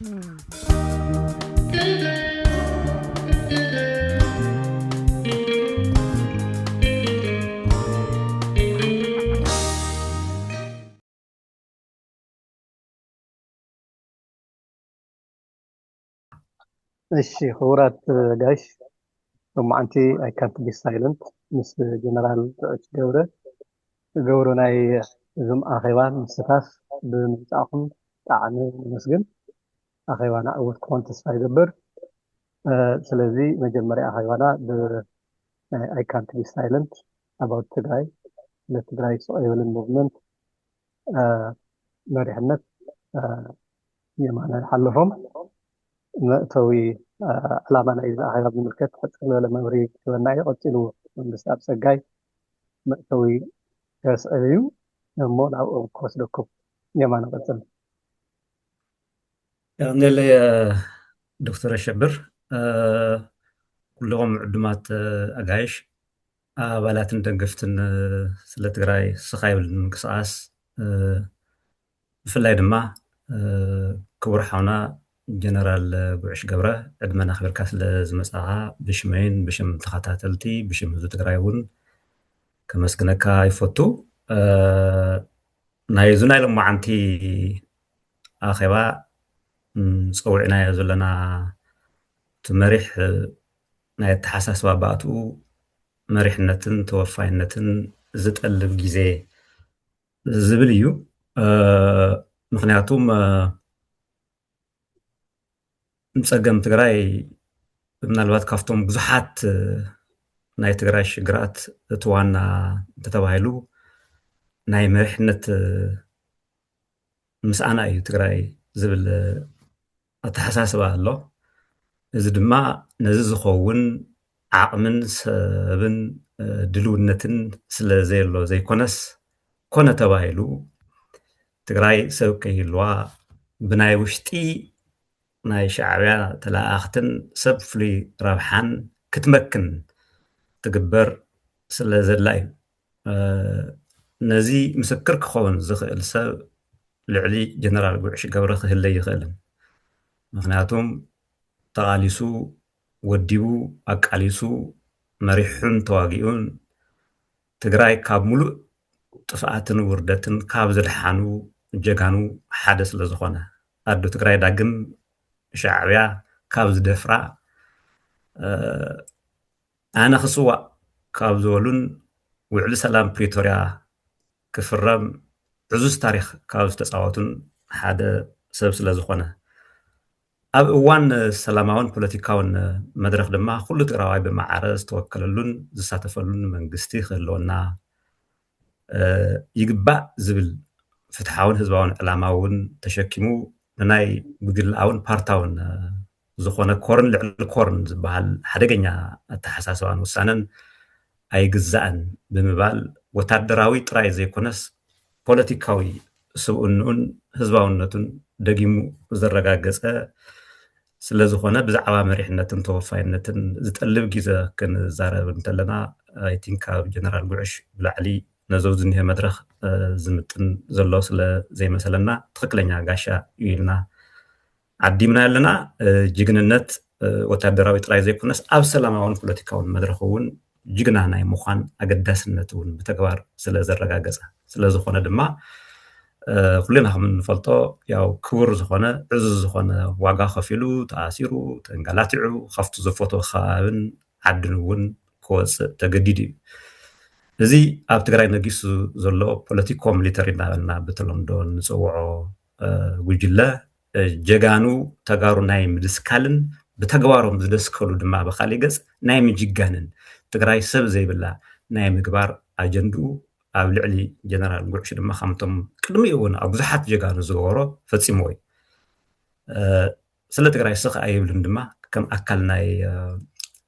እሺ ክቡራት ጋሽ ሎማዓንቲ I can't be silent ምስ ጀነራል ጥዑት ገብረ ናይ እዞም ኣኼባ ምስታፍ ብምምፃእኹም ብጣዕሚ ነመስግን። ኣኼባና ዕዉት ክኾን ተስፋ ይገብር። ስለዚ መጀመርያ ኣኼባና I can't be silent about ትግራይ ንትግራይ ስቕ የብልን ሙቭመንት መሪሕነት የማነ ሓለፎም መእተዊ ዕላማ ናይዚ ኣኼባ ብምልከት ሕፅር ዝበለ መብርሂ ክህበና እዩ። ቀፂሉ መንግስቲ ኣብ ፀጋይ መእተዊ ከስዕብ እዩ እሞ ናብኦም ክወስደኩም የማነ ቀፅል። ንለይ ዶክተር ኣሸብር ኩልኩም ዕዱማት ኣጋይሽ ኣባላትን ደገፍትን ስለ ትግራይ ስኻ የብልን ምንቅስቃስ ብፍላይ ድማ ክቡር ሓውና ጀነራል ጉዕሽ ገብረ ዕድመና ኣኽቢርካ ስለ ዝመፃኻ ብሽመይን ብሽም ተኸታተልቲ ብሽም ህዝቢ ትግራይ እውን ከመስግነካ ይፈቱ። ናይዚ ናይ ሎማዓንቲ ኣኼባ ፀዊዕናዮ ዘለና እቲ መሪሕ ናይ ኣተሓሳስባ ባእትኡ መሪሕነትን ተወፋይነትን ዝጠልብ ግዜ ዝብል እዩ። ምክንያቱም ፀገም ትግራይ ምናልባት ካብቶም ብዙሓት ናይ ትግራይ ሽግራት እቲ ዋና እንተተባሂሉ ናይ መሪሕነት ምስኣና እዩ ትግራይ ዝብል ኣተሓሳስባ ኣሎ። እዚ ድማ ነዚ ዝኸውን ዓቕምን ሰብን ድልውነትን ስለ ዘየሎ ዘይኮነስ ኮነ ተባሂሉ ትግራይ ሰብ ከይህልዋ ብናይ ውሽጢ ናይ ሻዕብያ ተላኣኽትን ሰብ ፍሉይ ረብሓን ክትመክን ትግበር ስለ ዘላ እዩ። ነዚ ምስክር ክኸውን ዝኽእል ሰብ ልዕሊ ጀነራል ጉዕሽ ገብረ ክህለይ ይኽእልን። ምክንያቱም ተቓሊሱ ወዲቡ ኣቃሊሱ መሪሑን ተዋጊኡን ትግራይ ካብ ሙሉእ ጥፍኣትን ውርደትን ካብ ዝድሓኑ ጀጋኑ ሓደ ስለ ዝኾነ ኣዶ ትግራይ ዳግም ሻዕብያ ካብ ዝደፍራ ኣነ ክፅዋዕ ካብ ዝበሉን ውዕሊ ሰላም ፕሪቶርያ ክፍረም ዕዙዝ ታሪክ ካብ ዝተፃወቱን ሓደ ሰብ ስለ ዝኾነ ኣብ እዋን ሰላማውን ፖለቲካውን መድረክ ድማ ኩሉ ትግራዋይ ብማዕረ ዝተወከለሉን ዝሳተፈሉን መንግስቲ ክህልወና ይግባእ ዝብል ፍትሓውን ህዝባውን ዕላማ እውን ተሸኪሙ ብናይ ጉጅላውን ፓርታውን ዝኾነ ኮርን ልዕሊ ኮርን ዝበሃል ሓደገኛ ኣተሓሳስባን ውሳነን ኣይግዛእን ብምባል ወታደራዊ ጥራይ ዘይኮነስ ፖለቲካዊ ስብእንኡን ህዝባውነቱን ደጊሙ ዘረጋገፀ ስለ ዝኾነ ብዛዕባ መሪሕነትን ተወፋይነትን ዝጠልብ ግዜ ክንዛረብ እንተለና ኣይ ቲንክ ኣብ ጀነራል ጉዕሽ ብላዕሊ ነዘው ዝኒሀ መድረክ ዝምጥን ዘሎ ስለ ዘይመሰለና ትክክለኛ ጋሻ እዩ ኢልና ዓዲምና ኣለና። ጅግንነት ወታደራዊ ጥራይ ዘይኮነስ ኣብ ሰላማውን ፖለቲካውን መድረክ እውን ጅግና ናይ ምዃን ኣገዳስነት እውን ብተግባር ስለ ዘረጋገፀ ስለ ዝኾነ ድማ ኩልና ከም እንፈልጦ ያው ክቡር ዝኾነ ዕዙዝ ዝኾነ ዋጋ ከፊሉ ተኣሲሩ ተንገላቲዑ ካብቲ ዘፈትዎ ከባብን ዓድን እውን ክወፅእ ተገዲዱ እዩ። እዚ ኣብ ትግራይ ነጊሱ ዘሎ ፖለቲኮ ሚሊተሪ እናበልና ብተለምዶ ንፅውዖ ጉጅለ ጀጋኑ ተጋሩ ናይ ምድስካልን ብተግባሮም ዝደስከሉ ድማ ብካሊእ ገፅ ናይ ምጅጋንን ትግራይ ሰብ ዘይብላ ናይ ምግባር ኣጀንድኡ ኣብ ልዕሊ ጀነራል ጉዕሽ ድማ ከምቶም ቅድሚኡ እውን ኣብ ብዙሓት ጀጋኑ ዝገበሮ ፈፂሞ እዩ። ስለ ትግራይ ስኽ ኣይብልን ድማ ከም ኣካል ናይ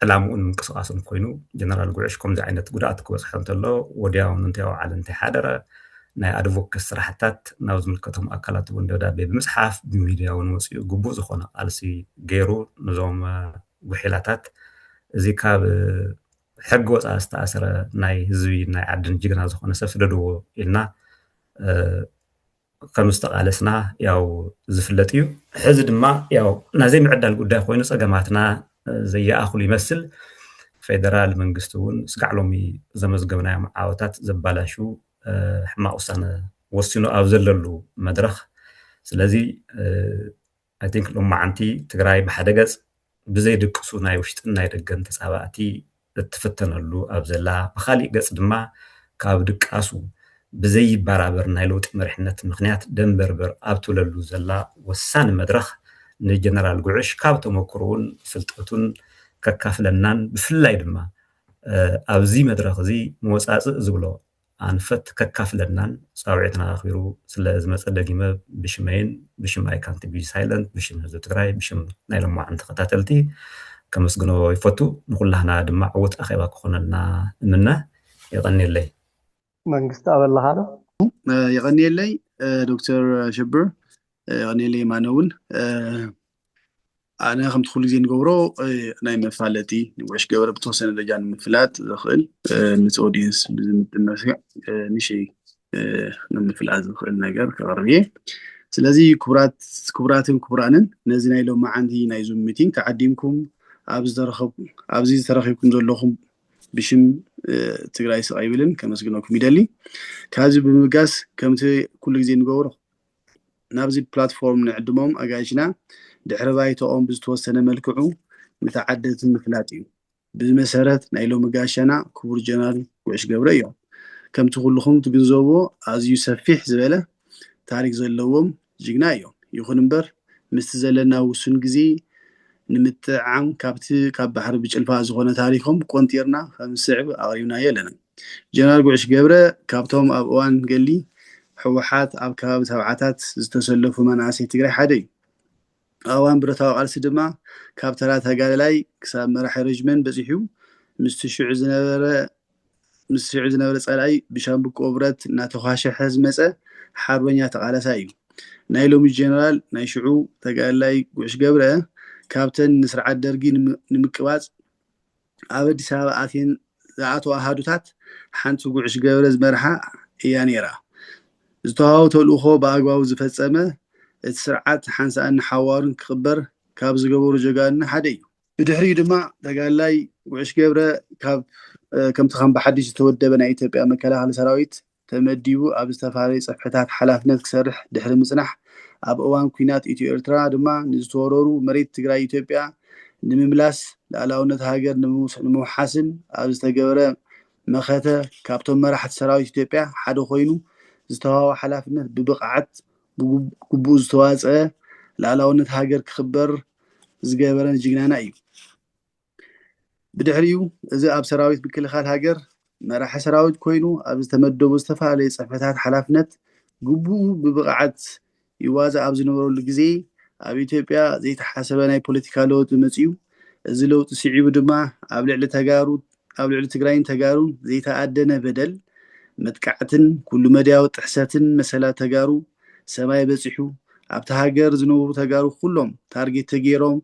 ዕላምኡን ምንቅስቃስን ኮይኑ ጀነራል ጉዕሽ ከምዚ ዓይነት ጉድኣት ክበፅሖ እንተሎ ወዲያውን እንታይ ዋዕለ እንታይ ሓደረ ናይ ኣድቮኬት ስራሕታት ናብ ዝምልከቶም ኣካላት እውን ደብዳቤ ብምፅሓፍ ብሚድያ እውን ወፂኡ ግቡእ ዝኾነ ቃልሲ ገይሩ ነዞም ጉሒላታት እዚ ካብ ሕጊ ወፃኢ ዝተኣሰረ ናይ ህዝቢ ናይ ዓድን ጅግና ዝኾነ ሰብ ስደድዎ ኢልና ከም ዝተቃለስና ያው ዝፍለጥ እዩ ሕዚ ድማ ያው ናዘይ ምዕዳል ጉዳይ ኮይኑ ፀገማትና ዘየኣኽሉ ይመስል ፌደራል መንግስቲ እውን ስጋዕሎሚ ዘመዝገብናዮም ዓወታት ዘባላሹ ሕማቅ ውሳነ ወሲኑ ኣብ ዘለሉ መድረኽ ስለዚ I think ሎማዓንቲ ትግራይ ብሓደ ገፅ ብዘይ ድቅሱ ናይ ውሽጥን ናይ ደገን ተፃባእቲ እትፍተነሉ ኣብ ዘላ ብኻሊእ ገፅ ድማ ካብ ድቃሱ ብዘይ ባራበር ናይ ለውጢ መሪሕነት ምክንያት ደንበርበር ኣብ ትውለሉ ዘላ ወሳኒ መድረኽ ንጀነራል ጉዕሽ ካብ ተመክሮውን ፍልጠቱን ከካፍለናን ብፍላይ ድማ ኣብዚ መድረኽ እዚ መወፃፅእ ዝብሎ ኣንፈት ከካፍለናን ፃውዒትና ኣኺሩ ስለ ዝመፀ ደጊመ ብሽመይን ብሽም ኣይ ካንት ቢ ሳይለንት ብሽም ህዝቢ ትግራይ ብሽም ናይ ሎማዓንቲ ተኸታተልቲ ከመስግኖ ይፈቱ ንኩላህና ድማ ዕውት ኣኼባ ክኾነልና እምነ ይቐኒየለይ መንግስቲ ኣበላሃ ዶ ይቐኒየለይ ዶክተር ሽብር ይቐኒየለይ ማነውን أنا خمت خلي زين جورو نايم فعلتي وش جورو بتوصل لجان مفلات داخل نتودينس بزمت نشي نمفلات داخل نجار كغربية سلازي كبراتن نزينا لو ما عندي نايزوم ميتين تعديمكم أبز ترخيكم زلهم بشم تقرأي سقايبلن كما سجناكم يدلي كهذا بمقاس كم كل زين جورو نابزي بلاتفورم نعدمهم أجاجنا دحر بايتهم بزتوسنه ملكعو متعدد المفلاتي بمسارات نايلو مقاشنا كبر جنرال وعش قبريو كم تقولهم تجنزوبو ازيو سفيح زباله تاريخ زلوم جيغنايو يخون امبر مستزلنا وسن غزي نمتعام كاب بحر بجلفا زغونه تاريخهم قنطيرنا خمسعب اغرينا يلنا جنرال وعش قبره كابتهم ابوان قالي حوحات اب كاب تبعاتات استسلفوا مناسي تجري حدي أوان برتاو قالسي دما كابترات هقال لاي كساب مرح رجمن بزيحو مستشعر زنبرة صلاي بشامبك أوبرت ناتوخاشي حزمسة حربنيا تقال سايو نايلوم الجنرال نايشعو تقال لاي قوش قبرة كابتن نسرع الدرقي نمكواز عبد سابع آتين ذاتو أهادوتات حانتو قوش قبرة زمرحا إيانيرا زتوهاو تولوخو باقواو زفتسامة السرعات حنسا أن حوارن كخبر كاب زقبور جوغان حدي بدحري دما تقال لاي وعش قبرة كاب كم تخم بحديش تودى بنا إيتابيا مكالا على سراويت تمديو أب استفاري صفحتات حلافنات كسرح دحر مسنح أب أوان كوينات إيتيو إرترا دما نزتورورو مريد تقرأ إيتابيا نمملاس لألاونة هاجر نمو حاسن أب استقبرة مخاته كابتون مرحة سراويت إيتابيا حدو خوينو زتواو حلافنات ببقعات قبوز توازع لعلاونة هاجر كخبر زجابران جينانا أيو بدحريو إذا أب سراويت بكل خال هاجر ما راح سراويت كوينو أب استمدوا مصطفى على صفحات حلافنت قبو ببقعت يوازع أب زنورو الجزي أب إثيوبيا زي تحسبنا بوليتيكالو تمسيو زلو تسيعيو دما أب لعل تجارو أب لعل تجراين تجارو زي تعدنا بدل متكعتن كل مدياو تحساتن مسألة تجارو سماي بصحو ابت هاجر زنوبو تغارو كلهم تارجت تغيروم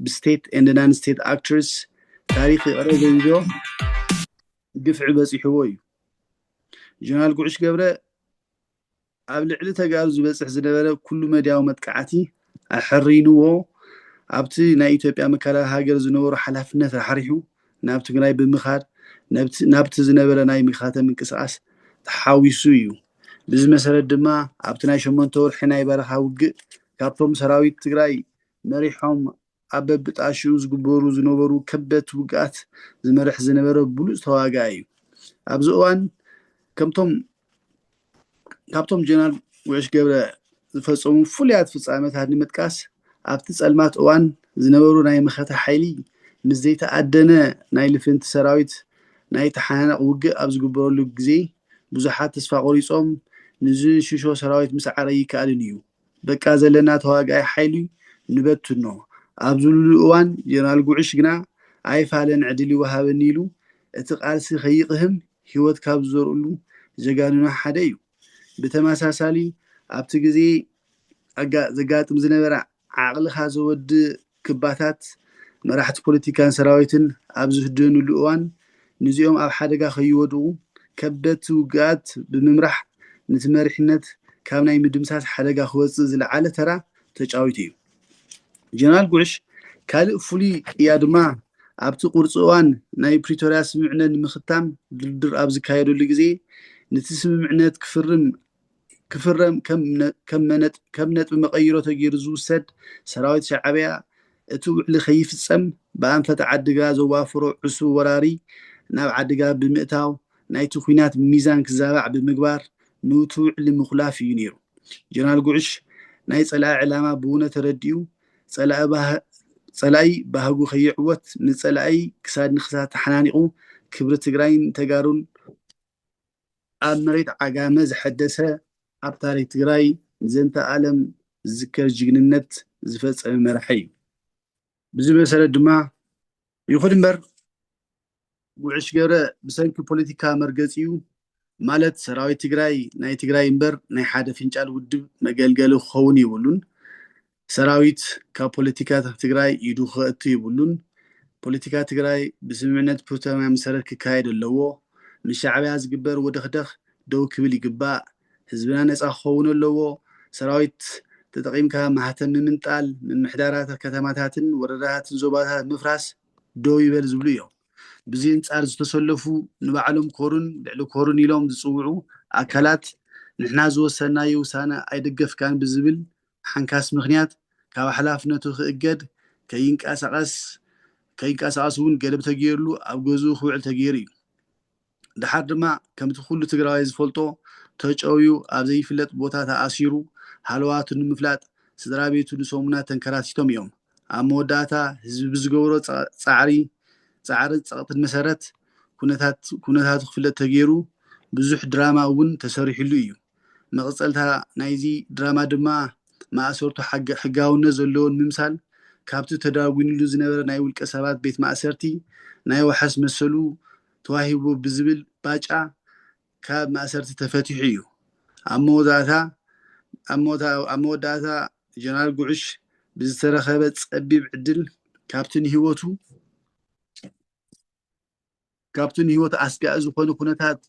بستيت اند نان ستيت اكترز تاريخ قريبو دفع بصحو وي جنرال قعش قبره اب لعل تغارو زبصح زنبره كل مدياو متقعتي احرينو ابت نا ايثيوبيا مكالا هاجر زنورو حلافنت حريحو نابت غناي بمخاد نابت زنبره ناي مخاته منقساس تحاويسو يو بز مسألة دما عبتنا شمنتور حناي برخا وق كابتم سراويت تجراي مريحهم عبب تعشوز جبروز نوبرو كبت وقات زمرح زنبرو بلوز تواجعي أبزوان كابتم جنال وعش قبل فصوم فليات في صامت هذه متكاس عبتس المات أوان زنبرو ناي مخته حيلي مزيت عدنا ناي لفنت سراويت ناي تحانا وق أبز جبرو لجزي بزحات تسفع قريصهم نزل شو سراويت مسعري كالنيو بقى زلنا تواقع حيلي نبتنو أبزل الأوان جنال قعش جنا عايف على عدلي وهاب النيلو اتقالسي خيقهم هيوت كابزور له زقاننا حديو بتماساسالي أبتجزي زقات مزنبرع عقل خازود كباتات مراحة بوليتيكان سراويتن أبزه دون الأوان نزيهم أب حدقا خيودو كبت وقات بممرح نتمرحنت ካብ ናይ ምድምሳስ ሓደጋ ክወፅእ ዝለዓለ ተራ ተጫዊቱ እዩ ጀነራል ጉዕሽ ካልእ ፍሉይ ቅያ ድማ ኣብቲ ቁርፂ እዋን ናይ ፕሪቶርያ ስምምዕነት ንምኽታም ድርድር ኣብ ዝካየደሉ ግዜ ነቲ ስምምዕነት ክፍረም ከም ነጥቢ መቐይሮ ተገይሩ ዝውሰድ ሰራዊት ሻዕብያ እቲ ውዕሊ ከይፍፀም ብኣንፈት ዓድጋ ዘዋፍሮ ዕሱብ ወራሪ ናብ ዓድጋ ብምእታው ናይቲ ኩናት ሚዛን ክዛባዕ ብምግባር ንእቱ ውዕሊ ምኹላፍ እዩ ነይሩ ጀነራል ጉዕሽ ናይ ፀላኢ ዕላማ ብእውነ ተረዲኡ ፀላኢ ባህጉ ከይዕወት ንፀላኢ ክሳድ ንክሳድ ተሓናኒቑ ክብሪ ትግራይን ተጋሩን ኣብ መሬት ዓጋመ ዝሐደሰ ኣብ ታሪክ ትግራይ ንዘንተ ዓለም ዝዝከር ጅግንነት ዝፈፀመ መራሒ እዩ ብዚ መሰረት ድማ ይኹን እምበር ጉዕሽ ገብረ ብሰንኪ ፖለቲካ መርገፂኡ ማለት ሰራዊት ትግራይ ናይ ትግራይ እምበር ናይ ሓደ ፍንጫል ውድብ መገልገሊ ክኸውን ይብሉን ሰራዊት ካብ ፖለቲካ ትግራይ ኢዱ ክእቱ ይብሉን ፖለቲካ ትግራይ ብስምምዕነት ፕሪቶርያ መሰረት ክካየድ ኣለዎ ንሻዕብያ ዝግበር ወደኽደኽ ደው ክብል ይግባእ ህዝብና ነፃ ክኸውን ኣለዎ ሰራዊት ተጠቂምካ ማህተም ምምንጣል ምምሕዳራት ከተማታትን ወረዳታትን ዞባታት ምፍራስ ደው ይበል ዝብሉ እዮም ብዚ አንጻር ዝተሰለፉ ንባዕሎም ኮሩን ልዕሊ ኮሩን ኢሎም ዝፅውዑ ኣካላት ንሕና ዝወሰናዮ ውሳነ ኣይደገፍካን ብዝብል ሓንካስ ምክንያት ካብ ሓላፍነቱ ክእገድ ከይንቀሳቀስ እውን ገደብ ተገይሩሉ ኣብ ገዝኡ ክውዕል ተገይሩ እዩ ድሓር ድማ ከምቲ ኩሉ ትግራዋይ ዝፈልጦ ተጨውዩ ኣብ ዘይፍለጥ ቦታ ተኣሲሩ ሃልዋቱ ንምፍላጥ ስድራ ቤቱ ንሰሙናት ተንከራቲቶም እዮም ኣብ መወዳእታ ህዝቢ ብዝገብሮ ፃዕርን ፀቕጥን መሰረት ኩነታቱ ክፍለጥ ተገይሩ ብዙሕ ድራማ እውን ተሰሪሕሉ እዩ መቕፀልታ ናይዚ ድራማ ድማ ማእሰርቱ ሕጋውነት ዘለዎን ምምሳል ካብቲ ተዳዊንሉ ዝነበረ ናይ ውልቀ ሰባት ቤት ማእሰርቲ ናይ ወሓስ መሰሉ ተዋሂቡ ብዝብል ባጫ ካብ ማእሰርቲ ተፈቲሑ እዩ ኣብ መወዳእታ ጀነራል ጉዕሽ ብዝተረኸበ ፀቢብ ዕድል ካብትን ህይወቱ ኣስጋኢ ዝኾኑ ኩነታት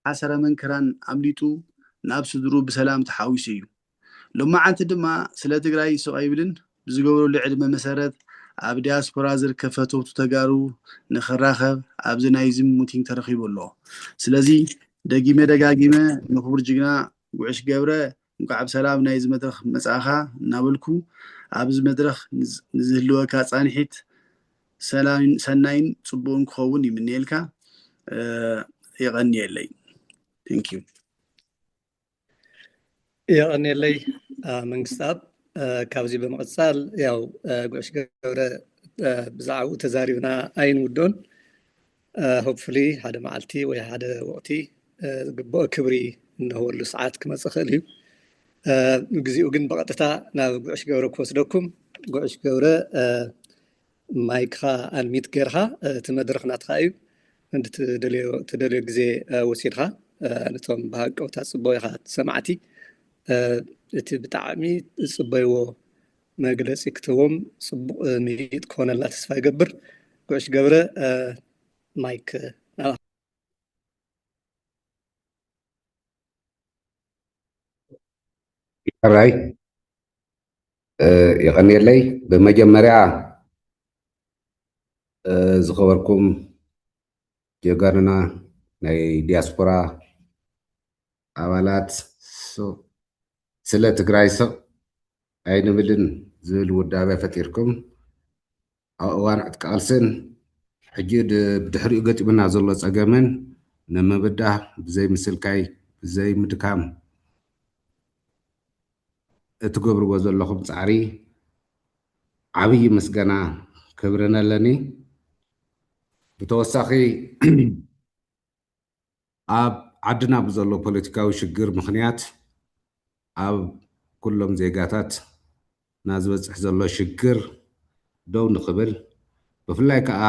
ሓሰረ መንከራን ኣምሊጡ ናብ ስድሩ ብሰላም ተሓዊሱ እዩ ሎማዓንቲ ድማ ስለ ትግራይ ስቕ ኣይብልን ብዝገብረሉ ዕድመ መሰረት ኣብ ዲያስፖራ ዝርከብ ፈተውቱ ተጋሩ ንኽራኸብ ኣብዚ ናይ ዚም ሙቲንግ ተረኺቡ ኣሎ ስለዚ ደጋጊመ ንኽቡር ጅግና ጉዕሽ ገብረ እንኳዕ ብሰላም ናይ ዚ መድረኽ መጻኻ እናበልኩ ኣብዚ መድረኽ ንዝህልወካ ፃንሒት ሰናይን ፅቡቕን ክኸውን ይምነየልካ ይቐኒየለይ ቴንክ ዩ يغني منقصاب كابزي بمقصال ياو قوش قورة بزعو تزاريونا أين ودون hopefully هذا معلتي ويا هذا وقتي قبو كبري إنه هو اللي كما تخليه نجزي وجن بقطتا نا قوش قورة كوسدوكم قوش قورة مايكها أن ميت غيرها تمدرخنا تخايب عند تدلي جزي وسيرها نتوم بهاك أو تصبويها سمعتي እቲ ብጣዕሚ ጽበይዎ መግለጺ ክትዎም ጽቡቕ ሚት ኮነላ ተስፋ ይገብር ጉዕሽ ገብረ ማይክ ራይ ይቐኒየለይ በመጀመሪያ ዝኸበርኩም ጀጋርና ናይ ዲያስፖራ ኣባላት ስለ ትግራይ ስቕ ኣይንብልን ዝብል ውዳበ ፈጢርኩም ኣብ እዋን ዕጥቃልስን ሕጂ ብድሕሪኡ ገጢሙና ዘሎ ፀገምን ንምብዳህ ብዘይ ምስልካይ ብዘይ ምድካም እትገብርዎ ዘለኹም ፃዕሪ ዓብይ ምስገና ክብርን ኣለኒ ብተወሳኺ ኣብ ዓድና ብዘሎ ፖለቲካዊ ሽግር ምክንያት ኣብ ኩሎም ዜጋታት ናዝበፅሕ ዘሎ ሽግር ደው ንኽብል ብፍላይ ከዓ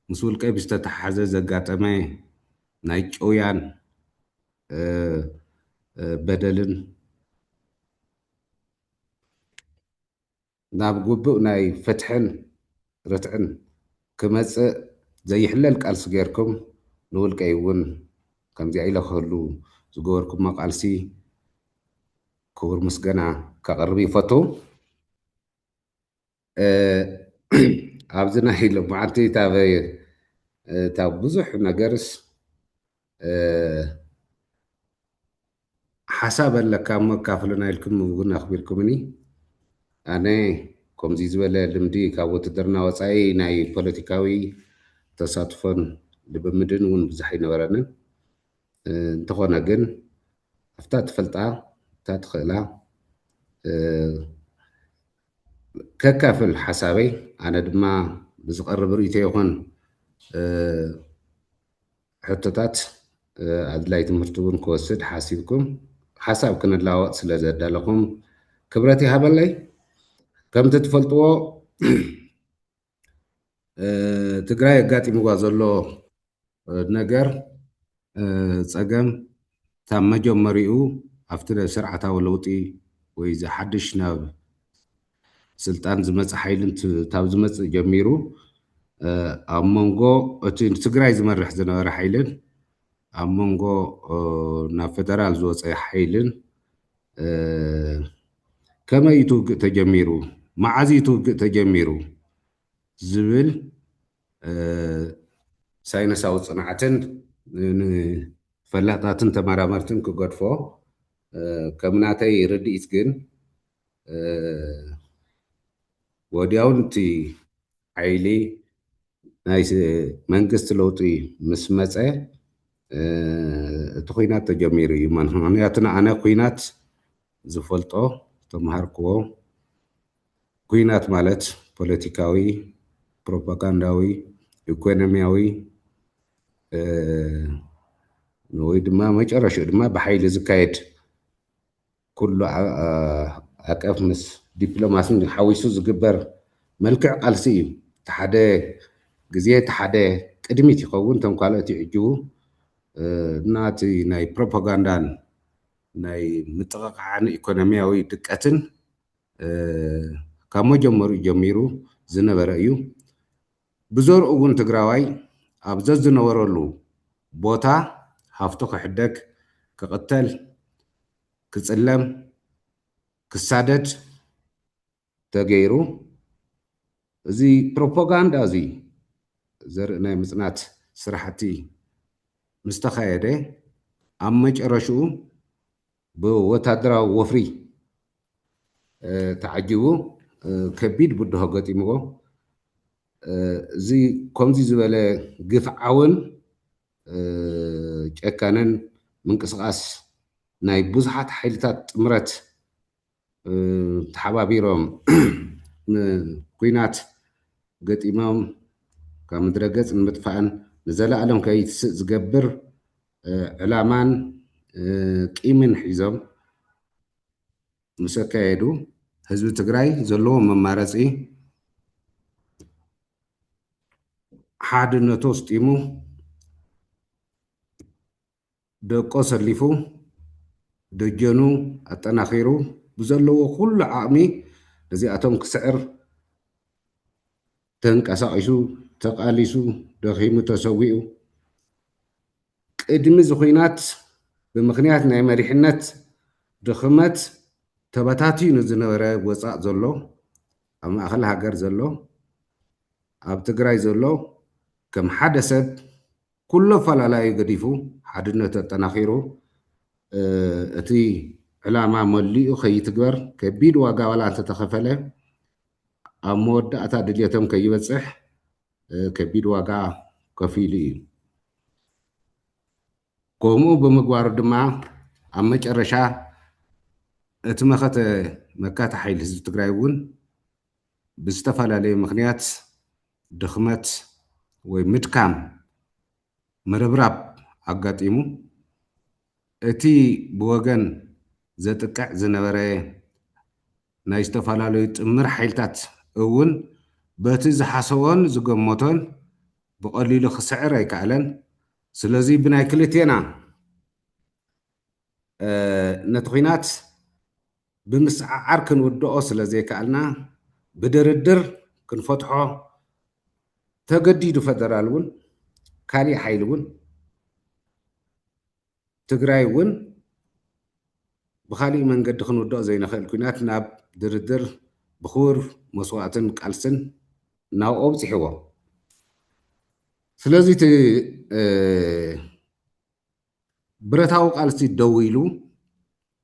ምስ ውልቀይ ብዝተተሓሓዘ ዘጋጠመ ናይ ጨውያን በደልን ናብ ግቡእ ናይ ፍትሕን ርትዕን ክመፅእ ዘይሕለል ቃልሲ ጌርኩም ንውልቀይ እውን ከምዚ ኢለ ክህሉ ዝገበርኩሞ ቃልሲ ክቡር ምስገና ከቕርቢ ይፈቱ ኣብዚ ናይ ሎማዓንቲ ታብ ብዙሕ ነገርስ ሓሳብ ኣለካ እሞ ካፍልና ኢልኩም እውን ኣኽቢርኩምኒ ኣነ ከምዚ ዝበለ ልምዲ ካብ ውትድርና ወፃኢ ናይ ፖለቲካዊ ተሳትፎን ልምምድን እውን ብዙሕ ኣይነበረንን እንተኾነ ግን ኣፍታ ትፈልጣ እታ ትኽእላ ከካፍል ሓሳበይ ኣነ ድማ ብዝቐርብ ርእይቶ ይኹን ሕቶታት ኣድላይ ትምህርቲ እውን ክወስድ ሓሲብኩም ሓሳብ ክንለዋወጥ ስለ ዘዳለኹም ክብረት ይሃበለይ ከምቲ ትፈልጥዎ ትግራይ ኣጋጢምዋ ዘሎ ነገር ፀገም ካብ መጀመሪኡ ኣብቲ ስርዓታዊ ለውጢ ወይ ዝሓድሽ ናብ ስልጣን ዝመፅእ ሓይልን ካብ ዝመፅእ ጀሚሩ ኣብ መንጎ እቲ ትግራይ ዝመርሕ ዝነበረ ሓይልን ኣብ መንጎ ናብ ፌደራል ዝወፀ ሓይልን ከመይ እዩ ትውግእ ተጀሚሩ መዓዝ እዩ ትውግእ ተጀሚሩ ዝብል ሳይነሳዊ ፅንዓትን ፈላጣትን ተመራመርትን ክገድፎ ከም ናተይ ርድኢት ግን ወዲያውን እቲ ሓይሊ ናይ መንግስቲ ለውጢ ምስ መፀ እቲ ኩናት ተጀሚሩ እዩ ምክንያቱ ኣነ ኩናት ዝፈልጦ ተምሃርክዎ ኩናት ማለት ፖለቲካዊ ፕሮፓጋንዳዊ ኢኮኖሚያዊ ወይ ድማ መጨረሻ ድማ ብሓይሊ ዝካየድ ኩሉ ኣቀፍ ምስ ዲፕሎማስን ሓዊሱ ዝግበር መልክዕ ቃልሲ እዩ ተሓደ ግዜ ተሓደ ቅድሚት ይኸውን ቶም ካልኦት ይዕጅቡ ናቲ ናይ ፕሮፓጋንዳን ናይ ምጥቕቃዕን ኢኮኖሚያዊ ድቀትን ካብ መጀመሪኡ ጀሚሩ ዝነበረ እዩ ብዘርኡ እውን ትግራዋይ ኣብ ዘዝነበረሉ ቦታ ሃፍቱ ክሕደግ ክቕተል ክፅለም ክሳደድ ተገይሩ እዚ ፕሮፓጋንዳ እዚ ዘርኢ ናይ ምፅናት ስራሕቲ ምስ ተኻየደ ኣብ መጨረሽኡ ብወታደራዊ ወፍሪ ተዓጂቡ ከቢድ ብድሆ ገጢምዎ እዚ ከምዚ ዝበለ ግፍዓውን ጨካንን ምንቅስቃስ ናይ ብዙሓት ሓይልታት ጥምረት ተሓባቢሮም ኩናት ገጢሞም ካብ ምድረ ገፅ ንምጥፋእን ንዘለኣለም ከይትስእ ዝገብር ዕላማን ቂምን ሒዞም ምስ ኣካየዱ ህዝቢ ትግራይ ዘለዎ መማረፂ ሓድነቱ ስጢሙ ደቆ ሰሊፉ ደጀኑ ኣጠናኺሩ ብዘለዎ ኩሉ ዓቕሚ ነዚኣቶም ክስዕር ተንቀሳቂሱ ተቃሊሱ ደኺሙ ተሰዊኡ ቅድሚ እዚ ኩናት ብምክንያት ናይ መሪሕነት ድኽመት ተበታቲኑ ዝነበረ ወፃእ ዘሎ ኣብ ማእኸል ሃገር ዘሎ ኣብ ትግራይ ዘሎ ከም ሓደ ሰብ ኩሉ ኣፈላላዩ ገዲፉ ሓድነቱ ኣጠናኺሩ እቲ ዕላማ መሊኡ ከይትግበር ከቢድ ዋጋ ዋላ እንተተኸፈለ ኣብ መወዳእታ ድልየቶም ከይበፅሕ ከቢድ ዋጋ ከፊሉ እዩ ከምኡ ብምግባሩ ድማ ኣብ መጨረሻ እቲ መካተ ሓይሊ ህዝቢ ትግራይ እውን ብዝተፈላለየ ምክንያት ድኽመት ወይ ምድካም ምርብራብ ኣጋጢሙ እቲ ብወገን ዘጥቅዕ ዝነበረ ናይ ዝተፈላለዩ ጥምር ሓይልታት እውን በቲ ዝሓሰቦን ዝገመቶን ብቐሊሉ ክስዕር ኣይከኣለን ስለዚ ብናይ ክልቴና ነቲ ኩናት ብምስዓዓር ክንውድኦ ስለ ዘይከኣልና ብድርድር ክንፈትሖ ተገዲዱ ፌደራል እውን ካሊእ ሓይሊ እውን ትግራይ እውን بخالي من قد خنودو زي نخل كنات ناب دردر بخور مسواتن قالسن ناو أوبصحوا سلازي تي برتاو قالسي دويلو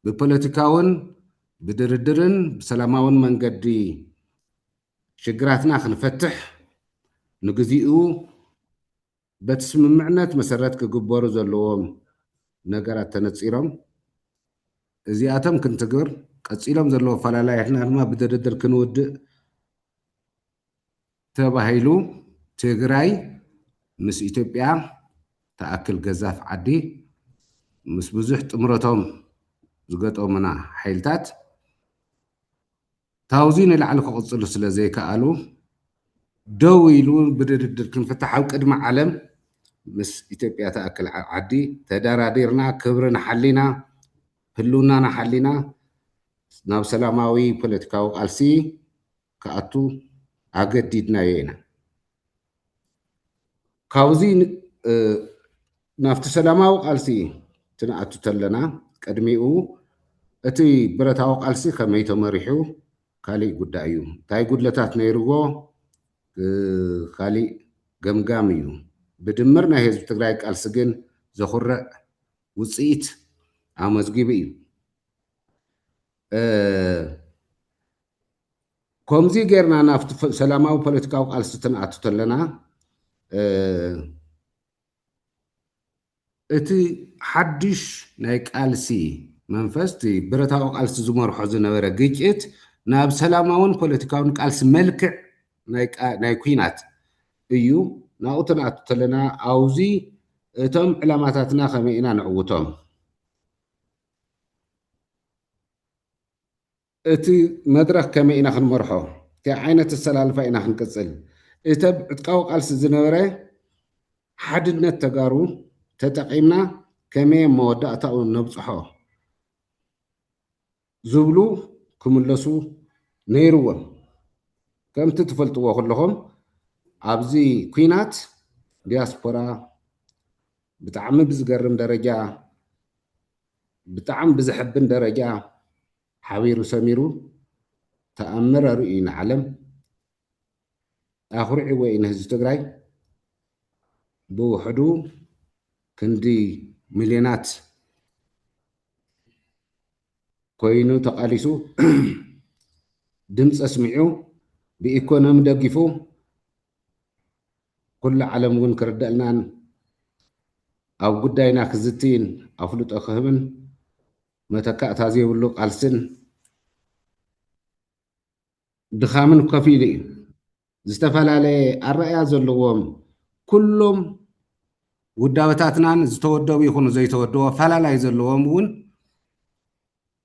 ببوليتيكاون بدردرن بسلاماون من قدي شجراتنا خنفتح نجزيئو بتسممعنات مسرات كجبارو زلوهم نجارات تنتصيرهم زياتهم كنتجر قصيلهم زلوا فلا لا احنا ما بدردر كنود تباهيلو تجراي مس إثيوبيا تأكل جزاف عدي مس بزح تمرتهم زقطوا منا حيلتات تاوزين العلق قصلو سلا زي كقالو دويلو بدردر كنفتح قدم عالم مس إثيوبيا تأكل عدي تداراديرنا كبرنا حلينا هلونا نحلينا ناب سلاماوي بوليتيكاو قالسي كأتو أجددنا ينا كاوزين نافت سلاماو قالسي تنأتو تلنا قدميو اتي برتاو قالسي خميتو مريحو كالي قدايو تاي قدلتات نيرغو كالي قمقاميو بدمرنا هزب تقرايك قالسجن زخرق وصيت عمزقيبيو كومزي غيرنا نافت سلاماو بوليتيكاو قالسي تنأتو تلنا اتي حدش نايك قالسي منفستي برتاو قالسي زمرحو زنبره جيجت ناب سلاماون بوليتيكاون قالسي ملكع ناي كوينات ايو ناوتنا تلنا اوزي اتم علاماتاتنا خمينا نعوتهم اتي مدرك كمينا خنمرحو كعينة السلالفة إنا خنقصل اتب اتقاو قالسي زنبره حددنا تقارو تتقيمنا كمي مودأتاو نبصحو زبلو كملسو نيروهم كم تتفلتوا كلهم عبزي كوينات دياسبورا بتعم بزقرم درجة بتعم بزحبن درجة حويرو سميرو تأمر رؤين علم آخر عوين هزو تقراي بوحدو كندي مليونات كوينو تقاليسو دمس اسمعو بإيكونوم دقفو كل عالم ون كردلنا أو قداينا خزتين أفلوت أخهمن متكأت هذه اللوق السن دخامن كفيلي زتفال على الرأي زلوهم كلهم وداوتاتنا زتودوا يكونوا زي تودوا فلا لا يزلوهم ون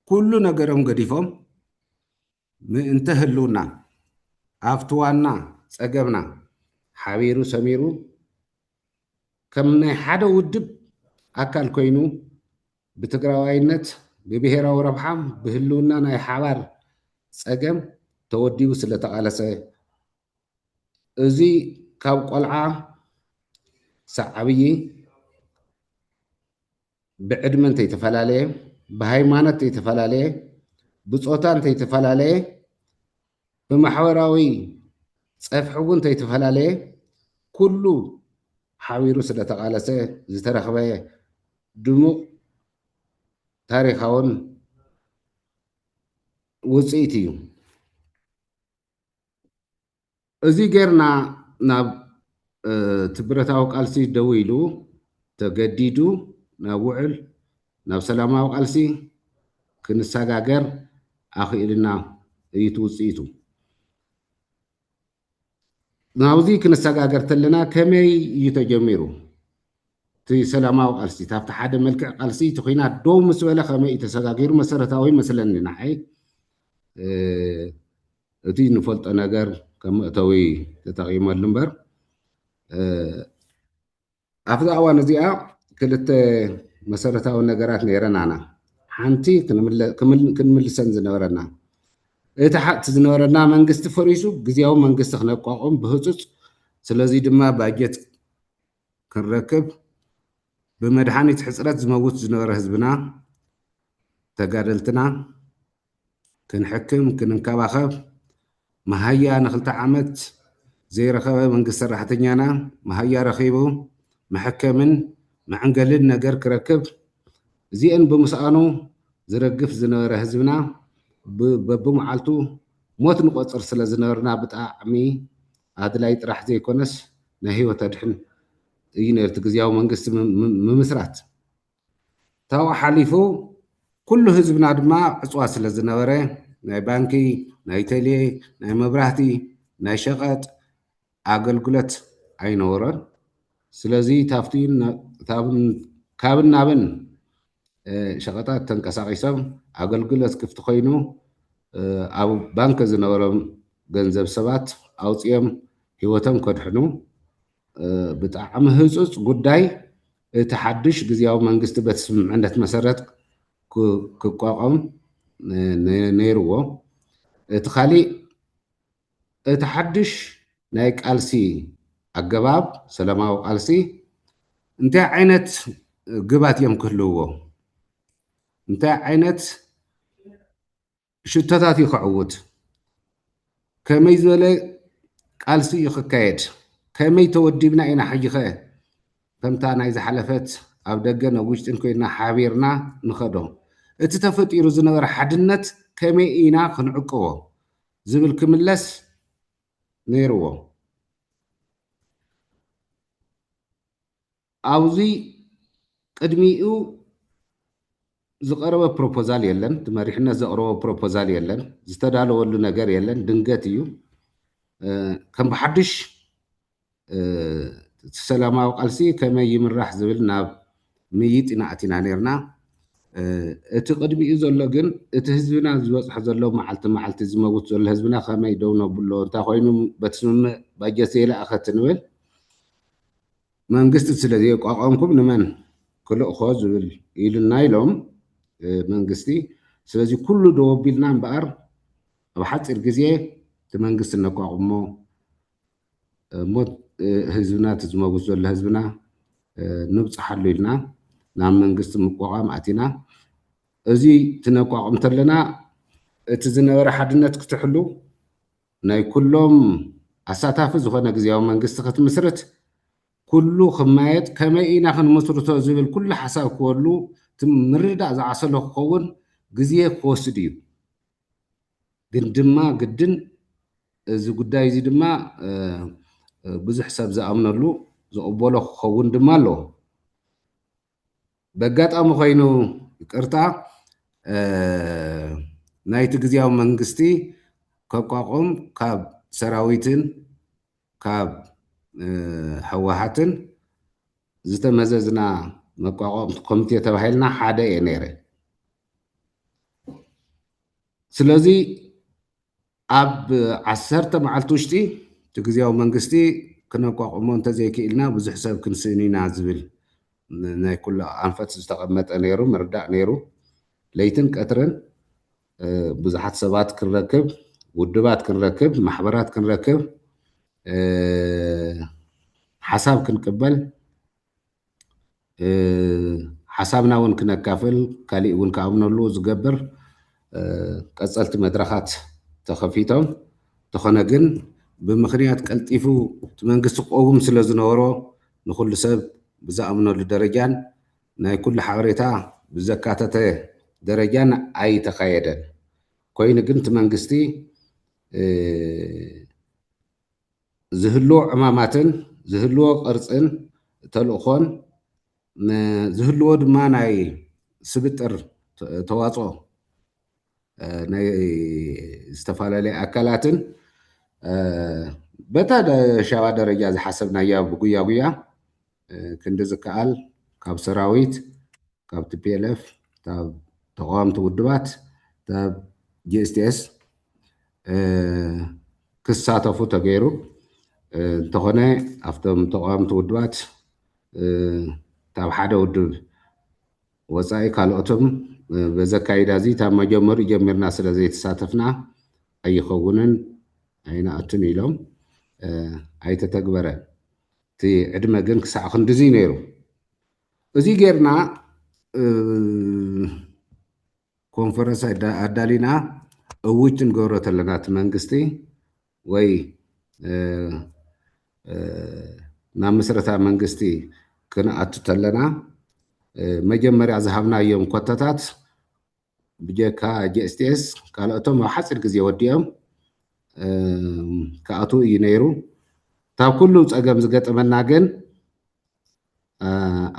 كل نجرهم قديفهم انتهلونا أفتوانا سأجبنا حبيرو سميرو كم حدا ودب أكل كوينو بتقراوينت ببهراو ربحام بهلونا ناي حوار سأجم توديو سلطة على سي ازي كاب قلعة سعبي بعدمن تيتفلالي بهايمانت تيتفلالي بصوتان تيتفلالي بمحوراوي صفحون تيتفلالي كله حاويرو سلطة على سي زترخبه دمو تاريخاون وصيتيو ازي غيرنا ناب تبرتاو قالسي دويلو تجديدو ناب وعل ناب سلاماو قالسي كنساغاغر اخيلنا يتوصيتو ناوزي كنساغاغر تلنا كمي يتجميرو تي سلاماو قالسي تافت حدا ملكع قالسي تخينات دو مسوله خمي يتساغاغير مسرتاوي مثلا نحي اتي نفلط نجر كم اتوي تتقيم اللمبر افضل اوان زيا كلت مسرتاو نجرات نيرنا حنتي كنملسن زنورنا اتحت زنورنا منغست فريسو غزياو منغست خنقاقم بهصص سلازي دما باجت كنركب بمدحانيت حصرات زموت زنور حزبنا ተጋደልትና ክንሕክም ክንንከባኸብ መሃያ ንክልተ ዓመት ዘይረኸበ መንግስቲ ሰራሕተኛና መሃያ ረኺቡ መሐከምን መዕንገልን ነገር ክረክብ እዚአን ብምስኣኑ ዝረግፍ ዝነበረ ህዝብና በብመዓልቱ ሞት ንቆፅር ስለ ዝነበርና ብጣዕሚ ኣድላይ ጥራሕ ዘይኮነስ ናይ ሂወት ኣድሕን እዩ ነርቲ ግዝያዊ መንግስቲ ምምስራት ታብኡ ሓሊፉ ኩሉ ህዝብና ድማ ዕፅዋ ስለ ዝነበረ ናይ ባንኪ ናይ ቴሌ ናይ መብራህቲ ናይ ሸቐጥ ኣገልግሎት ኣይነበሮን ስለዚ ካብን ናብን ሸቐጣት ተንቀሳቂሶም ኣገልግሎት ክፍቲ ኮይኑ ኣብ ባንኪ ዝነበሮም ገንዘብ ሰባት ኣውፅኦም ሂወቶም ከድሕኑ ብጣዕሚ ህፁፅ ጉዳይ እቲ ሓድሽ ግዝያዊ መንግስቲ በቲ ስምምዕነት መሰረት ክቋቋም ነይርዎ እቲ ካሊእ እቲ ሓድሽ ናይ ቃልሲ ኣገባብ ሰላማዊ ቃልሲ እንታይ ዓይነት ግባት እዮም ክህልውዎ እንታይ ዓይነት ሽቶታት እዩ ክዕውት ከመይ ዝበለ ቃልሲ እዩ ክካየድ ከመይ ተወዲብና ኢና ሕጂኸ ከምታ ናይ ዝሓለፈት ኣብ ደገን ኣብ ውሽጥን ኮይና ሓቢርና ንኸዶ እቲ ተፈጢሩ ዝነበረ ሓድነት ከመይ ኢና ክንዕቅቦ ዝብል ክምለስ ነይርዎ ኣብዚ ቅድሚኡ ዝቀረበ ፕሮፖዛል የለን መሪሕነት ዘቕረቦ ፕሮፖዛል የለን ዝተዳለወሉ ነገር የለን ድንገት እዩ ከም ብሓድሽ ሰላማዊ ቃልሲ ከመይ ይምራሕ ዝብል ናብ ምይጥ ኢና ኣቲና ነርና እቲ ቅድሚኡ ዘሎ ግን እቲ ህዝብና ዝበፅሖ ዘሎ መዓልቲ ዝመውት ዘሎ ህዝብና ከመይ ደው ነብሎ እንታይ ኮይኑ በቲ ስምምዕ ባጀት ዘይለኣኸት ንብል መንግስቲ ስለ ዘይቋቋምኩም ንመን ክልእኮ ዝብል ኢሉና ኢሎም መንግስቲ ስለዚ ኩሉ ደው ኣቢልና እምበኣር ኣብ ሓፂር ግዜ እቲ መንግስቲ ነቋቁሞ ሞት ህዝብና እቲ ዝመውት ዘሎ ህዝብና ንብፅሓሉ ኢልና ናብ መንግስቲ ምቋቋም ኣቲና እዚ ትነቋቁም ተለና እቲ ዝነበረ ሓድነት ክትሕሉ ናይ ኩሎም ኣሳታፊ ዝኾነ ግዝያዊ መንግስቲ ክትምስርት ኩሉ ክማየጥ ከመይ ኢና ክንምስርቶ ዝብል ኩሉ ሓሳብ ክወሉ እቲ ምርዳእ ዝዓሰሎ ክኸውን ግዜ ክወስድ እዩ ግን ድማ ግድን እዚ ጉዳይ እዚ ድማ ብዙሕ ሰብ ዝኣምነሉ ዝቕበሎ ክኸውን ድማ ኣለዎ በጋጣሚ ኮይኑ ይቅርታ ናይቲ ግዝያዊ መንግስቲ ከቋቁም ካብ ሰራዊትን ካብ ሕወሓትን ዝተመዘዝና መቋቋምቲ ኮሚቴ ተባሂልና ሓደ እየ ነይረ ስለዚ ኣብ 10 መዓልቲ ውሽጢ እቲ ግዝያዊ መንግስቲ ክነቋቁሞ እንተዘይክኢልና ብዙሕ ሰብ ክንስእን ኢና ዝብል ናይ ኩሉ ኣንፈት ዝተቐመጠ ነይሩ ምርዳእ ነይሩ ለይትን ቀትርን ብዙሓት ሰባት ክንረክብ ውድባት ክንረክብ ማሕበራት ክንረክብ ሓሳብ ክንቅበል ሓሳብና እውን ክነካፍል ካሊእ እውን ከኣምነሉ ዝገብር ቀፀልቲ መድረኻት ተኸፊቶም ተኾነ ግን ብምክንያት ቀልጢፉ እቲ መንግስቲ ክቀውም ስለ ዝነበሮ ንኩሉ ሰብ ብዝኣምነሉ ደረጃን ናይ ኩሉ ሓበሬታ ብዘካተተ ደረጃን ኣይተኻየደን ኮይኑ ግን እቲ መንግስቲ ዝህልዎ ዕማማትን ዝህልዎ ቅርፅን ተልእኾን ዝህልዎ ድማ ናይ ስብጥር ተዋፅኦ ናይ ዝተፈላለዩ ኣካላትን በታ ሻባ ደረጃ ዝሓሰብናያ ብጉያ ጉያ ክንዲ ዝከኣል ካብ ሰራዊት ካብ ቲፒኤልኤፍ ካብ ተቃዋምቲ ውድባት ካብ ጂኤስቲኤስ ክሳተፉ ተገይሩ እንተኾነ ኣብቶም ተቃዋምቲ ውድባት ካብ ሓደ ውድብ ወፃኢ ካልኦቶም በዘካይዳ እዚ ካብ መጀመሩ ጀሚርና ስለ ዘይተሳተፍና ኣይኸውንን ኣይንኣቱን ኢሎም ኣይተተግበረን እቲ ዕድመ ግን ክሳዕ ክንድዚ ነይሩ እዚ ጌርና ኮንፈረንስ ኣዳሊና እውጅ ንገብሮ ተለና እቲ መንግስቲ ወይ ናብ መሰረታዊ መንግስቲ ክንኣቱ ተለና መጀመርያ ዝሃብናዮም ኮታታት ብጀካ ጂኤስቲኤስ ካልኦቶም ኣብ ሓፂር ግዜ ወዲኦም ክኣቱ እዩ ነይሩ ታብ ኩሉ ፀገም ዝገጠመና ግን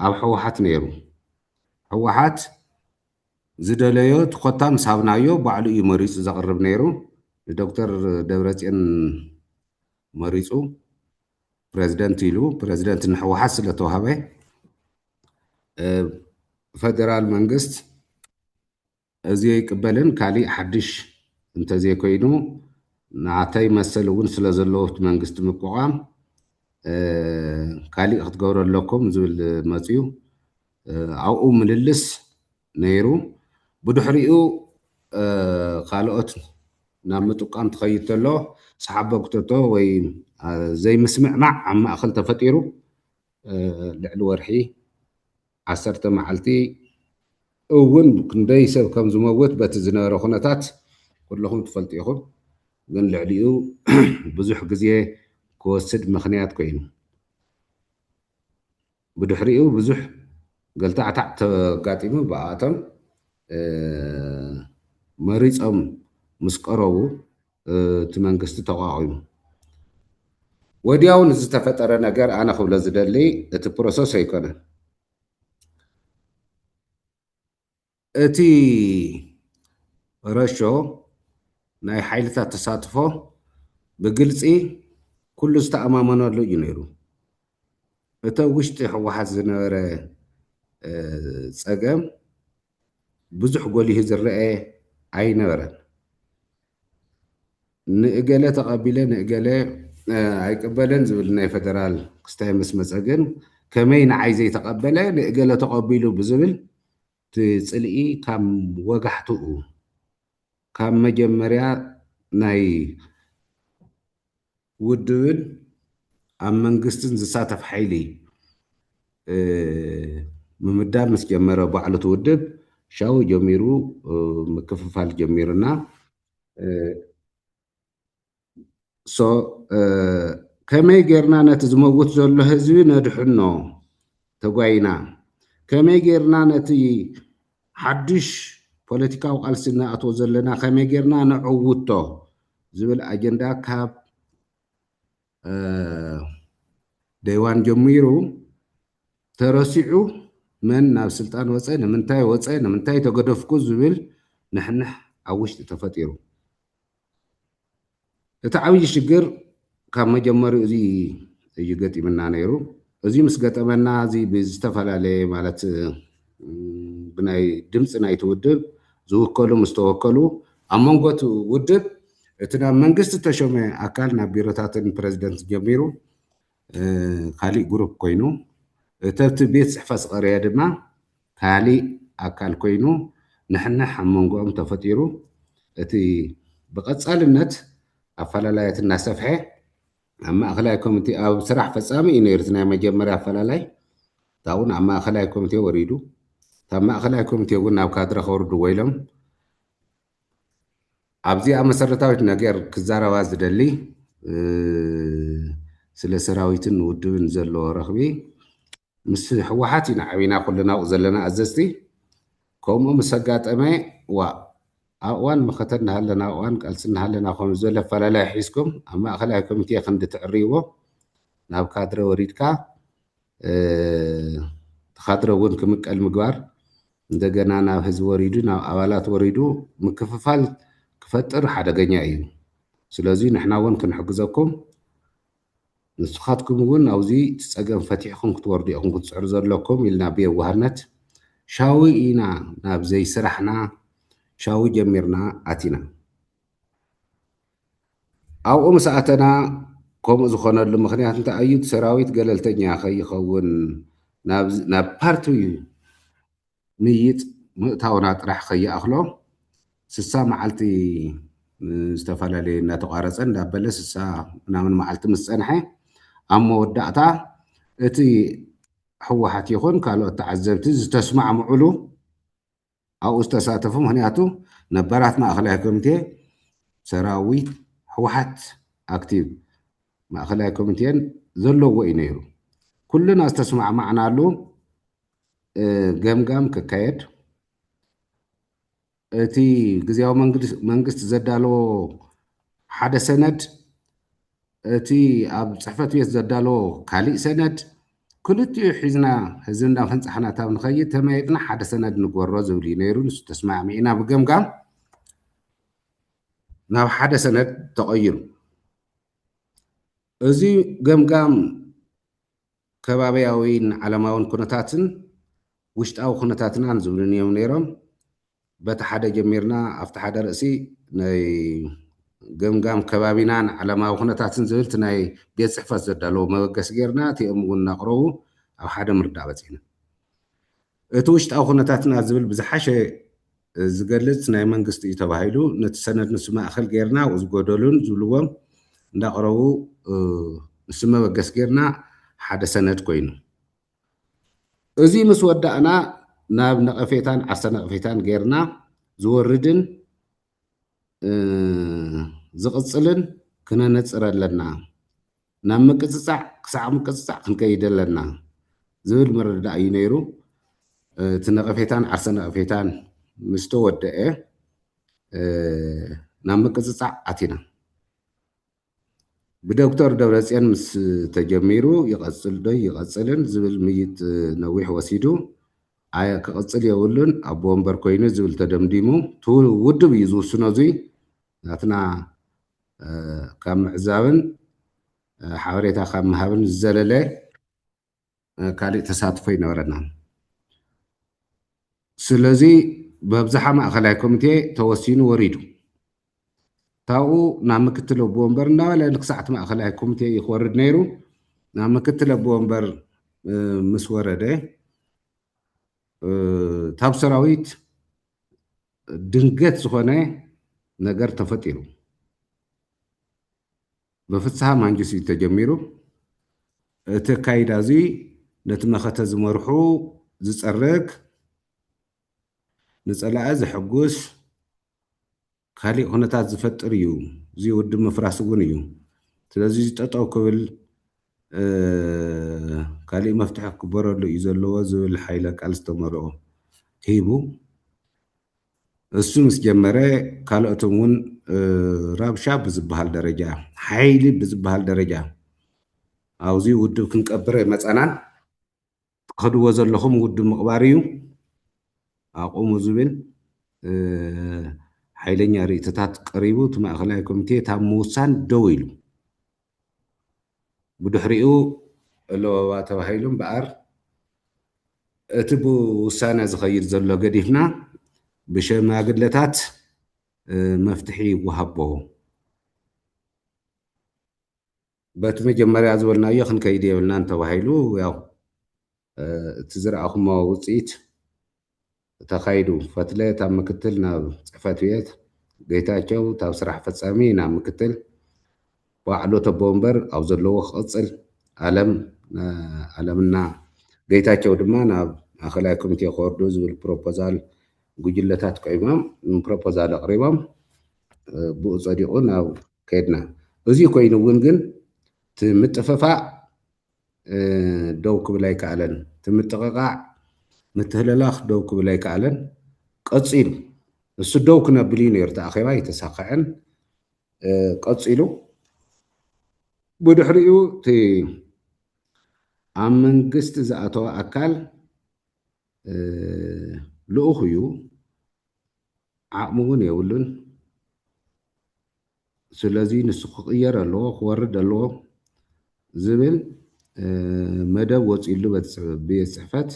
ኣብ ሕወሓት ነይሩ ሕወሓት ዝደለዮ ኮታ ምስ ሃብናዮ ባዕሉ እዩ መሪፁ ዘቕርብ ነይሩ ዶክተር ደብረፅዮን መሪፁ ፕሬዚደንት ኢሉ ፕሬዚደንት ንሕወሓት ስለተዋሃበ ፌደራል መንግስት እዚ ይቅበልን ካሊእ ሓድሽ እንተዘይኮይኑ ንዓተይ መሰል እውን ስለ ዘለዎ መንግስቲ ምቋቋም ካሊእ ክትገብሮ ኣለኩም ዝብል መፅዩ ኣብኡ ምልልስ ነይሩ ብድሕሪኡ ካልኦት ናብ ምጥቃም ትኸይድ ተሎ ሰሓቦ ክተቶ ወይ ዘይምስምዕማዕ ኣብ ማእኸል ተፈጢሩ ልዕሊ ወርሒ 10 መዓልቲ እውን ክንደይ ሰብ ከም ዝመውት በቲ ዝነበረ ኩነታት ኩለኹም ትፈልጡ ኢኹም ግን ልዕሊኡ ብዙሕ ግዜ ክወስድ ምክንያት ኮይኑ ብድሕሪኡ ብዙሕ ገልታዕታዕ ተጋጢሙ ብኣቶም መሪፆም ምስ ቀረቡ እቲ መንግስቲ ተቋቒሙ ወዲያውን ዝተፈጠረ ነገር ኣነ ክብሎ ዝደሊ እቲ ፕሮሰስ ኣይኮነን እቲ ረሾ ናይ ሓይልታት ተሳትፎ ብግልፂ ኩሉ ዝተኣማመነሉ እዩ ነይሩ እቶ ውሽጢ ሕወሓት ዝነበረ ፀገም ብዙሕ ጎሊሁ ዝረአ ኣይነበረን ንእገለ ተቐቢለ ንእገለ ኣይቅበለን ዝብል ናይ ፌደራል ክስታይ ምስ መፀ ግን ከመይ ንዓይ ዘይተቐበለ ንእገለ ተቐቢሉ ብዝብል እቲ ፅልኢ ካብ ወጋሕትኡ ካብ መጀመርያ ናይ ውድብን ኣብ መንግስትን ዝሳተፍ ሓይሊ ምምዳብ ምስ ጀመረ ባዕሉ ትውድብ ሻው ጀሚሩ ምክፍፋል ጀሚሩና ከመይ ጌርና ነቲ ዝመውት ዘሎ ህዝቢ ነድሕኖ ተጓይና ከመይ ጌርና ነቲ ሓድሽ ፖለቲካዊ ቃልሲ እናኣትዎ ዘለና ከመይ ጌርና ነዕውቶ ዝብል ኣጀንዳ ካብ ደይዋን ጀሚሩ ተረሲዑ መን ናብ ስልጣን ወፀ ንምንታይ ተገደፍኩ ዝብል ንሕንሕ ኣብ ውሽጢ ተፈጢሩ እቲ ዓብይ ሽግር ካብ መጀመሪኡ እዚ እዩ ገጢምና ነይሩ እዚ ምስ ገጠመና እዚ ብዝተፈላለየ ማለት ብናይ ድምፂ ናይቲ ውድብ ዝውከሉ ምስ ተወከሉ ኣብ መንጎት ውድብ እቲ ናብ መንግስቲ ተሾመ ኣካል ናብ ቢሮታትን ፕሬዚደንት ጀሚሩ ካሊእ ግሩፕ ኮይኑ እቲ ቤት ፅሕፈት ዝቐረየ ድማ ካሊእ ኣካል ኮይኑ ንሕንሕ ኣብ መንጎኦም ተፈጢሩ እቲ ብቐፃልነት ኣፈላላየት እናሰፍሐ ኣብ ማእኸላይ ኮሚቴ ኣብ ስራሕ ፈፃሚ እዩ ነይሩ እቲ ናይ መጀመርያ ኣፈላላይ ታውን ኣብ ማእኸላይ ኮሚቴ ወሪዱ ካብ ማእኸላይ ኮሚቴ እውን ናብ ካድረ ከወርድዎ ኢሎም ኣብዚኣ መሰረታዊት ነገር ክዛረባ ዝደሊ ስለ ሰራዊትን ውድብን ዘለዎ ረኽቢ ምስ ሕወሓት ኢና ዓቢና ኩልና ኣብኡ ዘለና ኣዘዝቲ ከምኡ ምስ ኣጋጠመ ኣብ እዋን መኸተ እናሃለና ኣብ እዋን ቃልሲ እናሃለና ከምኡ ዝበለ ኣፈላላይ ሒዝኩም ኣብ ማእኸላይ ኮሚቴ ክንዲ ትዕርይዎ ናብ ካድረ ወሪድካ ካድረ እውን ክምቀል ምግባር እንደገና ናብ ህዝቢ ወሪዱ ናብ ኣባላት ወሪዱ ምክፍፋል ክፈጥር ሓደገኛ እዩ ስለዚ ንሕና እውን ክንሕግዘኩም ንስኻትኩም እውን ኣብዚ ፀገም ፈቲሕኩም ክትወርዱ ኢኹም ክትፅዕሩ ዘለኩም ኢልና ብየዋህነት ሻዊ ኢና ናብ ዘይስራሕና ሻዊ ጀሚርና ኣቲና ኣብኡ ምስ ኣተና ከምኡ ዝኾነሉ ምክንያት እንታይ እዩ ሰራዊት ገለልተኛ ከይኸውን ናብ ፓርቲ ምይጥ ምእታውና ጥራሕ ከይኣኽሎ 60 መዓልቲ ዝተፈላለዩ እናተቋረፀ እንዳበለ 60 ምናምን መዓልቲ ምስ ፀንሐ ኣብ መወዳእታ እቲ ሕወሓት ይኹን ካልኦት ተዓዘብቲ ዝተስማዕምዕሉ ኣብኡ ዝተሳተፉ ምክንያቱ ነባራት ማእኸላይ ኮሚቴ ሰራዊት ሕወሓት ኣክቲቭ ማእኸላይ ኮሚቴን ዘለዎ እዩ ነይሩ ኩልና ዝተስማዕማዕናሉ ገምጋም ክካየድ እቲ ግዝያዊ መንግስቲ ዘዳለዎ ሓደ ሰነድ እቲ ኣብ ፅሕፈት ቤት ዘዳለዎ ካሊእ ሰነድ ክልቲኡ ሒዝና ህዝብና ክንፃሕና ታብ ንኸይድ ተመይጥና ሓደ ሰነድ ንግበሮ ዝብል እዩ ነይሩ ንሱ ተስማዕሚዕና ብገምጋም ናብ ሓደ ሰነድ ተቐይሩ እዚ ገምጋም ከባቢያዊን ዓለማውን ኩነታትን ውሽጣዊ ኩነታትናን ዝብልን እዮም ነይሮም በቲ ሓደ ጀሚርና ኣብቲ ሓደ ርእሲ ናይ ገምጋም ከባቢናን ዓለማዊ ኩነታትን ዝብልቲ ናይ ቤት ፅሕፈት ዘዳለዎ መበገሲ ጌርና እቲኦም እውን እናቕረቡ ኣብ ሓደ ምርዳእ በፂሕና እቲ ውሽጣዊ ኩነታትና ዝብል ብዝሓሸ ዝገልፅ ናይ መንግስቲ እዩ ተባሂሉ ነቲ ሰነድ ንሱ ማእኸል ጌርና ኣብኡ ዝጎደሉን ዝብልዎም እንዳቕረቡ ንሱ መበገሲ ጌርና ሓደ ሰነድ ኮይኑ እዚ ምስ ወዳእና ናብ ነቐፌታን ዓርሰ ነቐፌታን ጌርና ዝወርድን ዝቕፅልን ክነነፅር ኣለና ናብ ምቅፅፃዕ ክሳዕ ምቅፅፃዕ ክንከይድ ኣለና ዝብል ምርዳእ እዩ ነይሩ እቲ ነቐፌታን ዓርሰ ነቐፌታን ምስ ተወድአ ናብ ምቅፅፃዕ ኣቲና ብዶክተር ደብረፅዮን ምስ ተጀሚሩ ይቐፅል ዶ ይቐፅልን ዝብል ምይጥ ነዊሕ ወሲዱ ኣየ ክቕፅል የብሉን ኣቦ ወንበር ኮይኑ ዝብል ተደምዲሙ ውድብ እዩ ዝውስኖ እዙይ ናትና ካብ ምዕዛብን ሓበሬታ ካብ ምሃብን ዝዘለለ ካሊእ ተሳትፎ ይነበረና ስለዚ ብኣብዝሓ ማእኸላይ ኮሚቴ ተወሲኑ ወሪዱ ታብኡ ናብ ምክትል ኣቦ ወንበር እናበለ ንክሳዕቲ ማእኸላይ ኮሚቴ ይክወርድ ነይሩ ናብ ምክትል ኣቦ ወንበር ምስ ወረደ ታብ ሰራዊት ድንገት ዝኾነ ነገር ተፈጢሩ ብፍትሓ ማንጁስ እዩ ተጀሚሩ እቲ ካይዳ እዚ ነቲ መኸተ ዝመርሑ ዝፀርግ ንፀላእ ዝሕጉስ ካሊእ ኩነታት ዝፈጥር እዩ እዚ ውድብ ምፍራስ እውን እዩ ስለዚ ጠጠው ክብል ካሊእ መፍትሒ ክግበረሉ እዩ ዘለዎ ዝብል ሓይለ ቃል ዝተመርኦ ሂቡ እሱ ምስ ጀመረ ካልኦቶም እውን ራብሻ ብዝበሃል ደረጃ ሓይሊ ብዝበሃል ደረጃ ኣብዚ ውድብ ክንቀብረ መፀናን ትኸድዎ ዘለኹም ውድብ ምቕባር እዩ ኣቁሙ ዝብል ሓይለኛ ርእይቶታት ቀሪቡ እቲ ማእኸላይ ኮሚቴ ካብ ምውሳን ደው ኢሉ ብድሕሪኡ ኣለዋባ ተባሂሉ እምበኣር እቲ ብውሳነ ዝኸይድ ዘሎ ገዲፍና ብሸማግለታት መፍትሒ ይወሃቦ በቲ መጀመርያ ዝበልናዮ ክንከይድ የብልናን ተባሂሉ ያው እቲ ዝረኣኹሞ ውፅኢት ተኻይዱ ፈትለ ታብ ምክትል ናብ ፅሕፈት ቤት ጌታቸው ታብ ስራሕ ፈፃሚ ናብ ምክትል ባዕሉ ኣቦ ወንበር ኣብ ዘለዎ ክቕፅል ኣለምና ጌታቸው ድማ ናብ ማእኸላይ ኮሚቴ ክወርዱ ዝብል ፕሮፖዛል ጉጅለታት ቀይሞም ፕሮፖዛል ኣቕሪቦም ብኡ ፀዲቑ ናብ ከይድና እዚ ኮይኑ እውን ግን እቲ ምጥፍፋእ ደው ክብል ኣይከኣለን እቲ ምጥቕቃዕ ምትህልላኽ ደው ክብል ኣይከኣለን ቀፂሉ እሱ ደው ክነብል እዩ ነይሩ ተኣኺባ ኣይተሳኽዐን ቀፂሉ ብድሕሪኡ እቲ ኣብ መንግስቲ ዝኣተወ ኣካል ልኡኽ እዩ ዓቕሙ እውን የብሉን ስለዚ ንሱ ክቕየር ኣለዎ ክወርድ ኣለዎ ዝብል መደብ ወፂሉ ቤት ፅሕፈት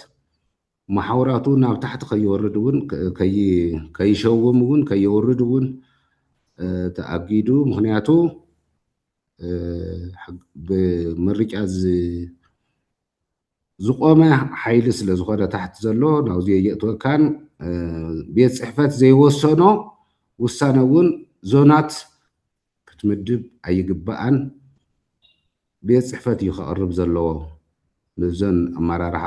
ማሕበራቱ ናብ ታሕቲ ከይወርድ እውን ከይሸውም እውን ከየወርድ እውን ተኣጊዱ ምክንያቱ ብምርጫ ዝቆመ ሓይሊ ስለ ዝኾነ ታሕቲ ዘሎ ናብዚ የእትወካን ቤት ፅሕፈት ዘይወሰኖ ውሳነ እውን ዞናት ክትምድብ ኣይግባኣን ቤት ፅሕፈት እዩ ከቕርብ ዘለዎ ንዞን ኣመራርሓ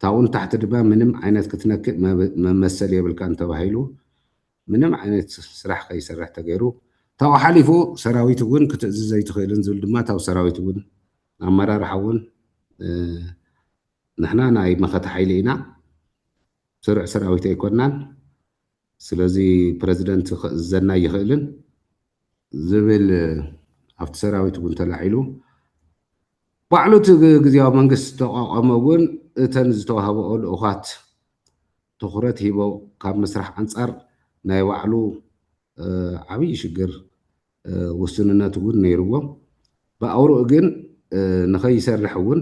ታውን ታሕቲ ድማ ምንም ዓይነት ክትነክእ መመሰል የብልካ እንተባሂሉ ምንም ዓይነት ስራሕ ከይሰርሕ ተገይሩ ታው ሓሊፉ ሰራዊት እውን ክትእዝዝ ዘይትኽእልን ዝብል ድማ ታው ሰራዊት እውን ኣመራርሓ እውን ንሕና ናይ መኸታ ሓይሊ ኢና ስሩዕ ሰራዊት ኣይኮናን ስለዚ ፕረዚደንት ክእዘና ይኽእልን ዝብል ኣብቲ ሰራዊት እውን ተላዒሉ ባዕሉ እቲ ግዝያዊ መንግስቲ ተቋቋመ እውን እተን ዝተዋህበኦ ልኡኻት ትኩረት ሂቦ ካብ ምስራሕ ኣንጻር ናይ ባዕሉ ዓብይ ሽግር ውስንነት እውን ነይርዎ ብኣውርኡ ግን ንኸይሰርሕ እውን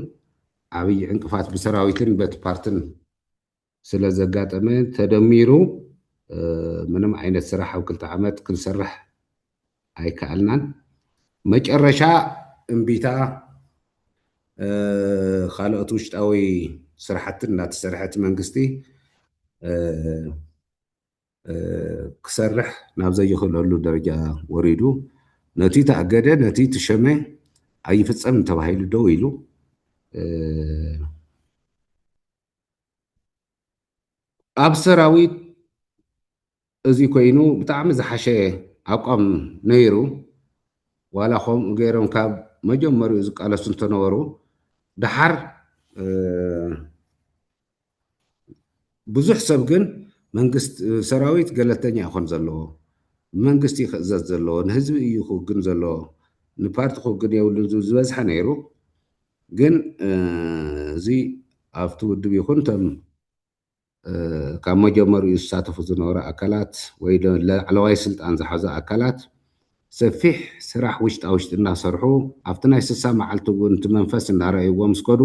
ዓብይ ዕንቅፋት ብሰራዊትን በቲ ፓርትን ስለ ዘጋጠመ ተደሚሩ ምንም ዓይነት ስራሕ ኣብ 2 ዓመት ክንሰርሕ ኣይከኣልናን መጨረሻ እምቢታ ካልኦት ውሽጣዊ ስራሕትን እናተሰርሐት መንግስቲ ክሰርሕ ናብ ዘይኽእለሉ ደረጃ ወሪዱ ነቲ ተኣገደ ነቲ ተሸመ ኣይፍፀም ተባሂሉ ደው ኢሉ ኣብ ሰራዊት እዚ ኮይኑ ብጣዕሚ ዝሓሸ ኣቋም ነይሩ ዋላ ከምኡ ገይሮም ካብ መጀመሪኡ ዝቃለሱ እንተነበሩ ድሓር ብዙሕ ሰብ ግን መንግስቲ ሰራዊት ገለልተኛ ይኾን ዘለዎ መንግስቲ ክእዘዝ ዘለዎ ንህዝቢ እዩ ክውግን ዘለዎ ንፓርቲ ክውግን የብሉን ዝበዝሐ ነይሩ ግን እዚ ኣብቲ ውድብ ይኹን ቶም ካብ መጀመሪኡ ዝሳተፉ ዝነበሩ ኣካላት ወይ ላዕለዋይ ስልጣን ዝሓዙ ኣካላት ሰፊሕ ስራሕ ውሽጣ እናሰርሑ ኣብቲ ናይ 60 መዓልቲ እውን እቲ መንፈስ እናረኣይዎም ስከዱ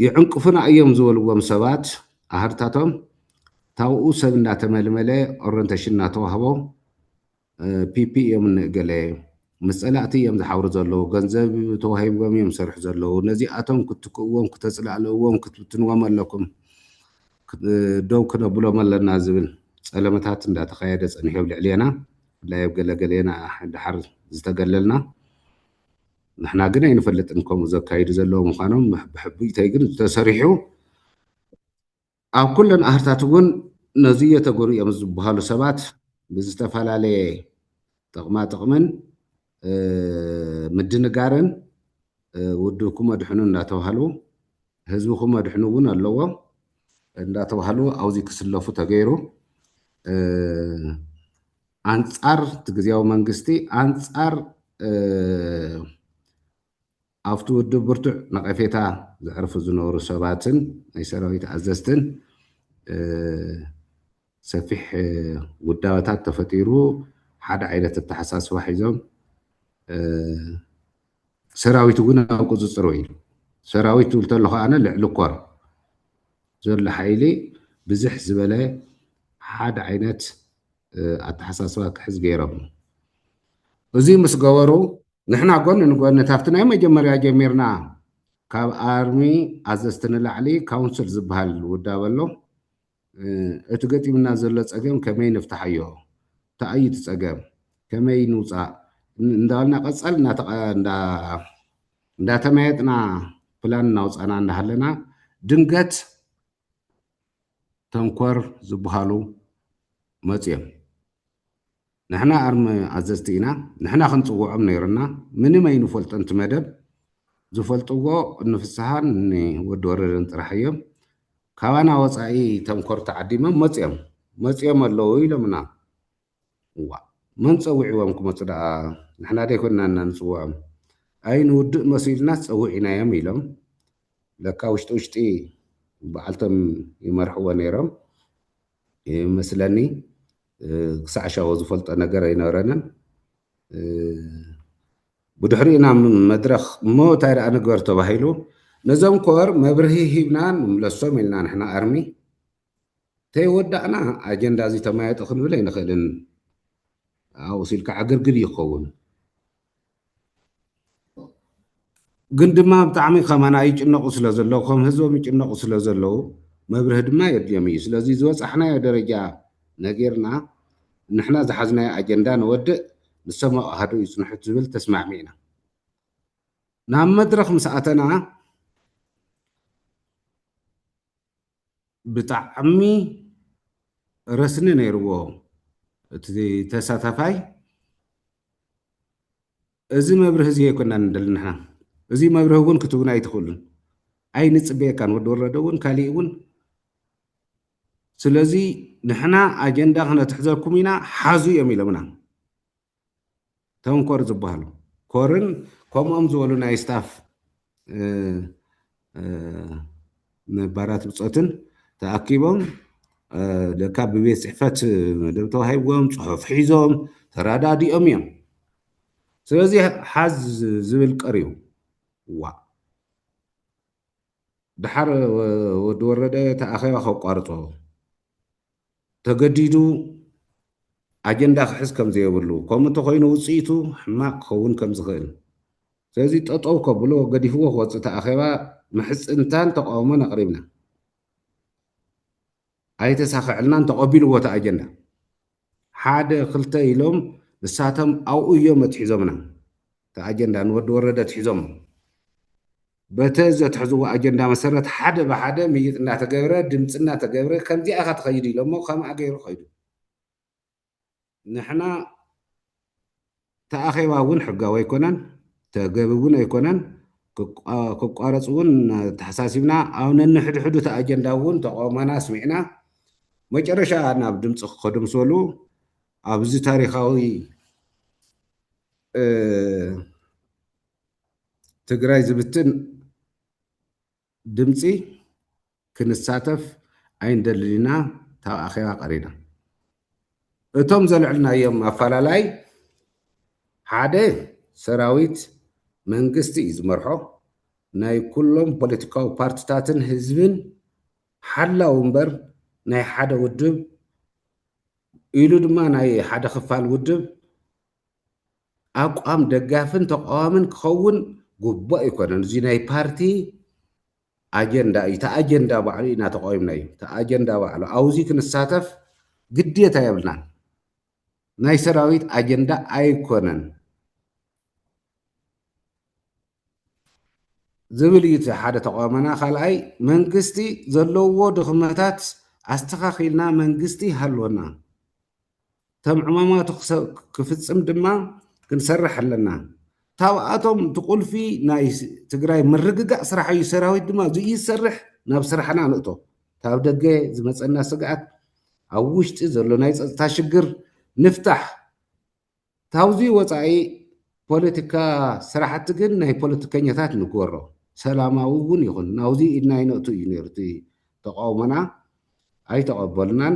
ይዕንቅፉና እዮም ዝበልዎም ሰባት ኣህርታቶም ታብኡ ሰብ እናተመልመለ ኦሪንቴሽን እናተዋህቦ ፒፒ እዮም ንእገለ ምስ ፀላእቲ እዮም ዝሓብሩ ዘለዉ ገንዘብ ተዋሂቦም እዮም ዝሰርሑ ዘለዉ ነዚኣቶም ክትክእዎም ክተፅላዕልዎም ክትብትንዎም ኣለኩም ደው ክነብሎም ኣለና ዝብል ፀለመታት እንዳተካየደ ፀኒሑ ልዕልየና ብፍላይ ኣብ ገለገለና ድሓር ዝተገለልና ንሕና ግን ኣይንፈልጥን ከምኡ ዘካይዱ ዘለዉ ምዃኖም ብሕቢእተይ ግን ተሰሪሑ ኣብ ኩለን ኣህርታት እውን ነዚ የተገሩ እዮም ዝበሃሉ ሰባት ብዝተፈላለየ ጥቕማ ጥቕምን ምድንጋርን ውድብኩም መድሕኑ እንዳተባሃሉ ህዝብኩም መድሕኑ እውን ኣለዎ እንዳተባሃሉ ኣብዚ ክስለፉ ተገይሩ ኣንጻር እቲ ግዝያዊ መንግስቲ ኣንጻር ኣብቲ ውድብ ብርቱዕ ነቐፌታ ዘዕርፉ ዝነበሩ ሰባትን ናይ ሰራዊት ኣዘዝትን ሰፊሕ ውዳበታት ተፈጢሩ ሓደ ዓይነት ኣተሓሳስባ ሒዞም ሰራዊት እውን ኣብ ቁፅፅር ኢሉ ሰራዊት ትብል ተለኹ ኣነ ልዕሊ ኮር ዘሎ ሓይሊ ብዝሕ ዝበለ ሓደ ዓይነት ኣተሓሳስባ ክሕዝ ገይሮም እዚ ምስ ገበሩ ንሕና ጎኒ ንጎኒ ኣብቲ ናይ መጀመርያ ጀሚርና ካብ ኣርሚ ኣዘዝቲ ንላዕሊ ካውንስል ዝበሃል ውዳብ ኣሎ እቲ ገጢምና ዘሎ ፀገም ከመይ ንፍታሓዮ ተኣይት ፀገም ከመይ ንውፃእ እንዳበልና ቀፀል እንዳተመየጥና ፕላን እናውፃና እንዳሃለና ድንገት ተንኮር ዝበሃሉ መፅዮም ንሕና ኣርሚ ኣዘዝቲ ኢና ንሕና ክንፅውዖም ነይሩና ምንም ኣይንፈልጦን እቲ መደብ ዝፈልጥዎ ንፍስሓን ንወዲ ወረደን ጥራሕ እዮም ካባና ወፃኢ ተንኮር ተዓዲሞም መፅዮም ኣለዉ ኢሎምና እዋ መን ፀዊዕዎም ክመፁ ደኣ ንሕና ደይኮንና ንፅውዖም ኣይ ንውድእ መሲልና ፀዊዕናዮም ኢሎም ለካ ውሽጢ በዓልቶም ይመርሕዎ ነይሮም ይመስለኒ ክሳዕ ሻው ዝፈልጦ ነገር ኣይነበረንን ብድሕሪኡና መድረኽ እሞ እንታይ ደኣ ንግበር ተባሂሉ ነዞም ኮር መብርሂ ሂብና ንምለሶም ኢልና ንሕና ኣርሚ ተይወዳእና ኣጀንዳ እዚ ተማየጡ ክንብል ኣይንኽእልን ኣብኡ ሲልካ ዓግርግር ይኸውን ግን ድማ ብጣዕሚ ከማና ይጭነቁ ስለ ዘለዉ ከም ህዝቦም ይጭነቁ ስለ ዘለዉ መብርሂ ድማ የድልዮም እዩ ስለዚ ዝበፃሕናዮ ደረጃ ነጌርና ንሕና ዝሓዝናዮ ኣጀንዳ ንወድእ ንሰማቕ ኣሃዱ ይፅንሑት ዝብል ተስማዕሚዕና ናብ መድረኽ ምስ ኣተና ብጣዕሚ ረስኒ ነይርዎ እቲ ተሳታፋይ እዚ መብርህ እዚ ኣይኮናን እንደልና እዚ መብርህ እውን ክትውን ኣይትኽእሉን ኣይንፅበየካን ወዲ ወረደ እውን ካሊእ እውን ስለዚ ንሕና ኣጀንዳ ክነትሕዘልኩም ኢና ሓዙ እዮም ኢሎምና ተንኮር ዝበሃሉ ኮርን ከምኦም ዝበሉ ናይ ስታፍ ነባራት ብፆትን ተኣኪቦም ደካ ብቤት ፅሕፈት መደብ ተዋሂብዎም ፅሑፍ ሒዞም ተራዳዲኦም እዮም ስለዚ ሓዝ ዝብል ቀርዩ ዋ ድሓር ወዲ ወረደ ተኣኸባ ከቋርፆ ተገዲዱ ኣጀንዳ ክሕዝ ከም ዘየብሉ ከምኡ እንተኮይኑ ውፅኢቱ ሕማቅ ክኸውን ከም ዝኽእል ስለዚ ጠጠው ከብሎ ገዲፍዎ ክወፅእ ተኣኸባ ምሕፅንታን ተቃውሞን ኣቕሪብና ኣይተሳኽዕልናን ተቐቢልዎ እቲ ኣጀንዳ ሓደ ክልተ ኢሎም ንሳቶም ኣብኡ እዮም ኣትሒዞምና እቲ ኣጀንዳ ንወዲ ወረደ ኣትሒዞም በተ ዘትሕዝዎ ኣጀንዳ መሰረት ሓደ ብሓደ ምይጥ እናተገብረ ድምፂ እናተገብረ ከምዚኣ ኢኻ ትኸይድ ኢሎሞ ከምኣ ገይሩ ኸይዱ ንሕና ተኣኼባ እውን ሕጋዊ ኣይኮነን ተገቢ እውን ኣይኮነን ክቋረፅ እውን ተሓሳሲብና ኣብ ነንሕድሕዱ እቲ ኣጀንዳ እውን ተቃውሞና ስሚዕና መጨረሻ ናብ ድምፂ ክኸዱ ምስ በሉ ኣብዚ ታሪኻዊ ትግራይ ዝብትን ድምፂ ክንሳተፍ ኣይንደልልና ታብ ኣኼባ ቀሪና እቶም ዘልዕልናዮም ኣፈላላይ ሓደ ሰራዊት መንግስቲ እዩ ዝመርሖ ናይ ኩሎም ፖለቲካዊ ፓርቲታትን ህዝብን ሓላው እምበር ናይ ሓደ ውድብ ኢሉ ድማ ናይ ሓደ ክፋል ውድብ ኣቋም ደጋፍን ተቃዋምን ክኸውን ጉቡእ ኣይኮነን እዚ ናይ ፓርቲ ኣጀንዳ እዩ እቲ ኣጀንዳ ባዕሉ ኢና ተቃዊምና እዩ እቲ ኣጀንዳ ባዕሉ ኣብዚ ክንሳተፍ ግዴታ የብልናን ናይ ሰራዊት ኣጀንዳ ኣይኮነን ዝብል እዩ ሓደ ተቃውሞና ካልኣይ መንግስቲ ዘለዎ ድኽመታት ኣስተኻኺልና መንግስቲ ሃልወና ተም ዕማማቱ ክፍፅም ድማ ክንሰርሕ ኣለና ታብኣቶም ትቁልፊ ናይ ትግራይ ምርግጋእ ስራሕ እዩ ሰራዊት ድማ እዚ ይሰርሕ ናብ ስራሕና ንእቶ ካብ ደገ ዝመፀና ስግኣት ኣብ ውሽጢ ዘሎ ናይ ፀጥታ ሽግር ንፍታሕ ታብዚ ወፃኢ ፖለቲካ ስራሕቲ ግን ናይ ፖለቲከኛታት ንግበሮ ሰላማዊ እውን ይኹን ናብዚ ኢድና ይነእቱ እዩ ነይሩ እቲ ተቃውሞና ኣይተቐበልናን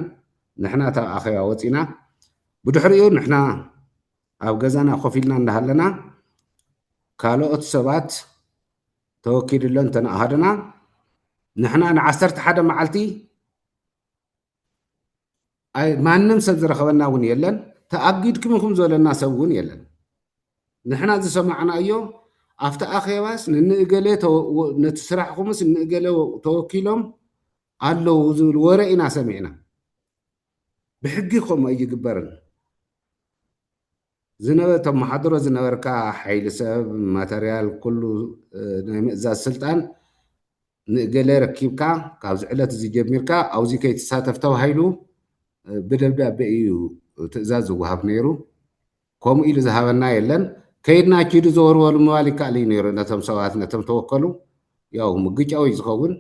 ንሕና ታብ ኣኼባ ወፂና ብድሕሪኡ ንሕና ኣብ ገዛና ኮፍ ኢልና እንዳሃለና ካልኦት ሰባት ተወኪልለን ተነኣሃደና ንሕና ን11 መዓልቲ ማንም ሰብ ዝረኸበና እውን የለን ተኣጊድኩም ኢኹም ዝበለና ሰብ እውን የለን ንሕና ዝሰማዕናዮ ኣብቲ ኣኼባስ ንንእገሌ ነቲ ስራሕኩምስ ንእገሌ ተወኪሎም ኣለዉ ዝብል ወረ ኢና ሰሚዕና ብሕጊ ከምኡ ኣይግበርን ተመሓድሮ ዝነበርካ ሓይሊ ሰብ ማተርያል ኩሉ ናይ ምእዛዝ ስልጣን ንእገሌ ረኪብካ ካብዚ ዕለት እዚ ጀሚርካ ኣብዚ ከይትሳተፍ ተባሂሉ ብደብዳቤ እዩ ትእዛዝ ዝወሃብ ነይሩ ከምኡ ኢሉ ዝሃበና የለን ከይድና ኪዱ ዘወርወሉ ምባል ይከኣል እዩ ነይሩ ነቶም ሰባት ነቶም ተወከሉ ያው ምግጫዊ ዝኸውን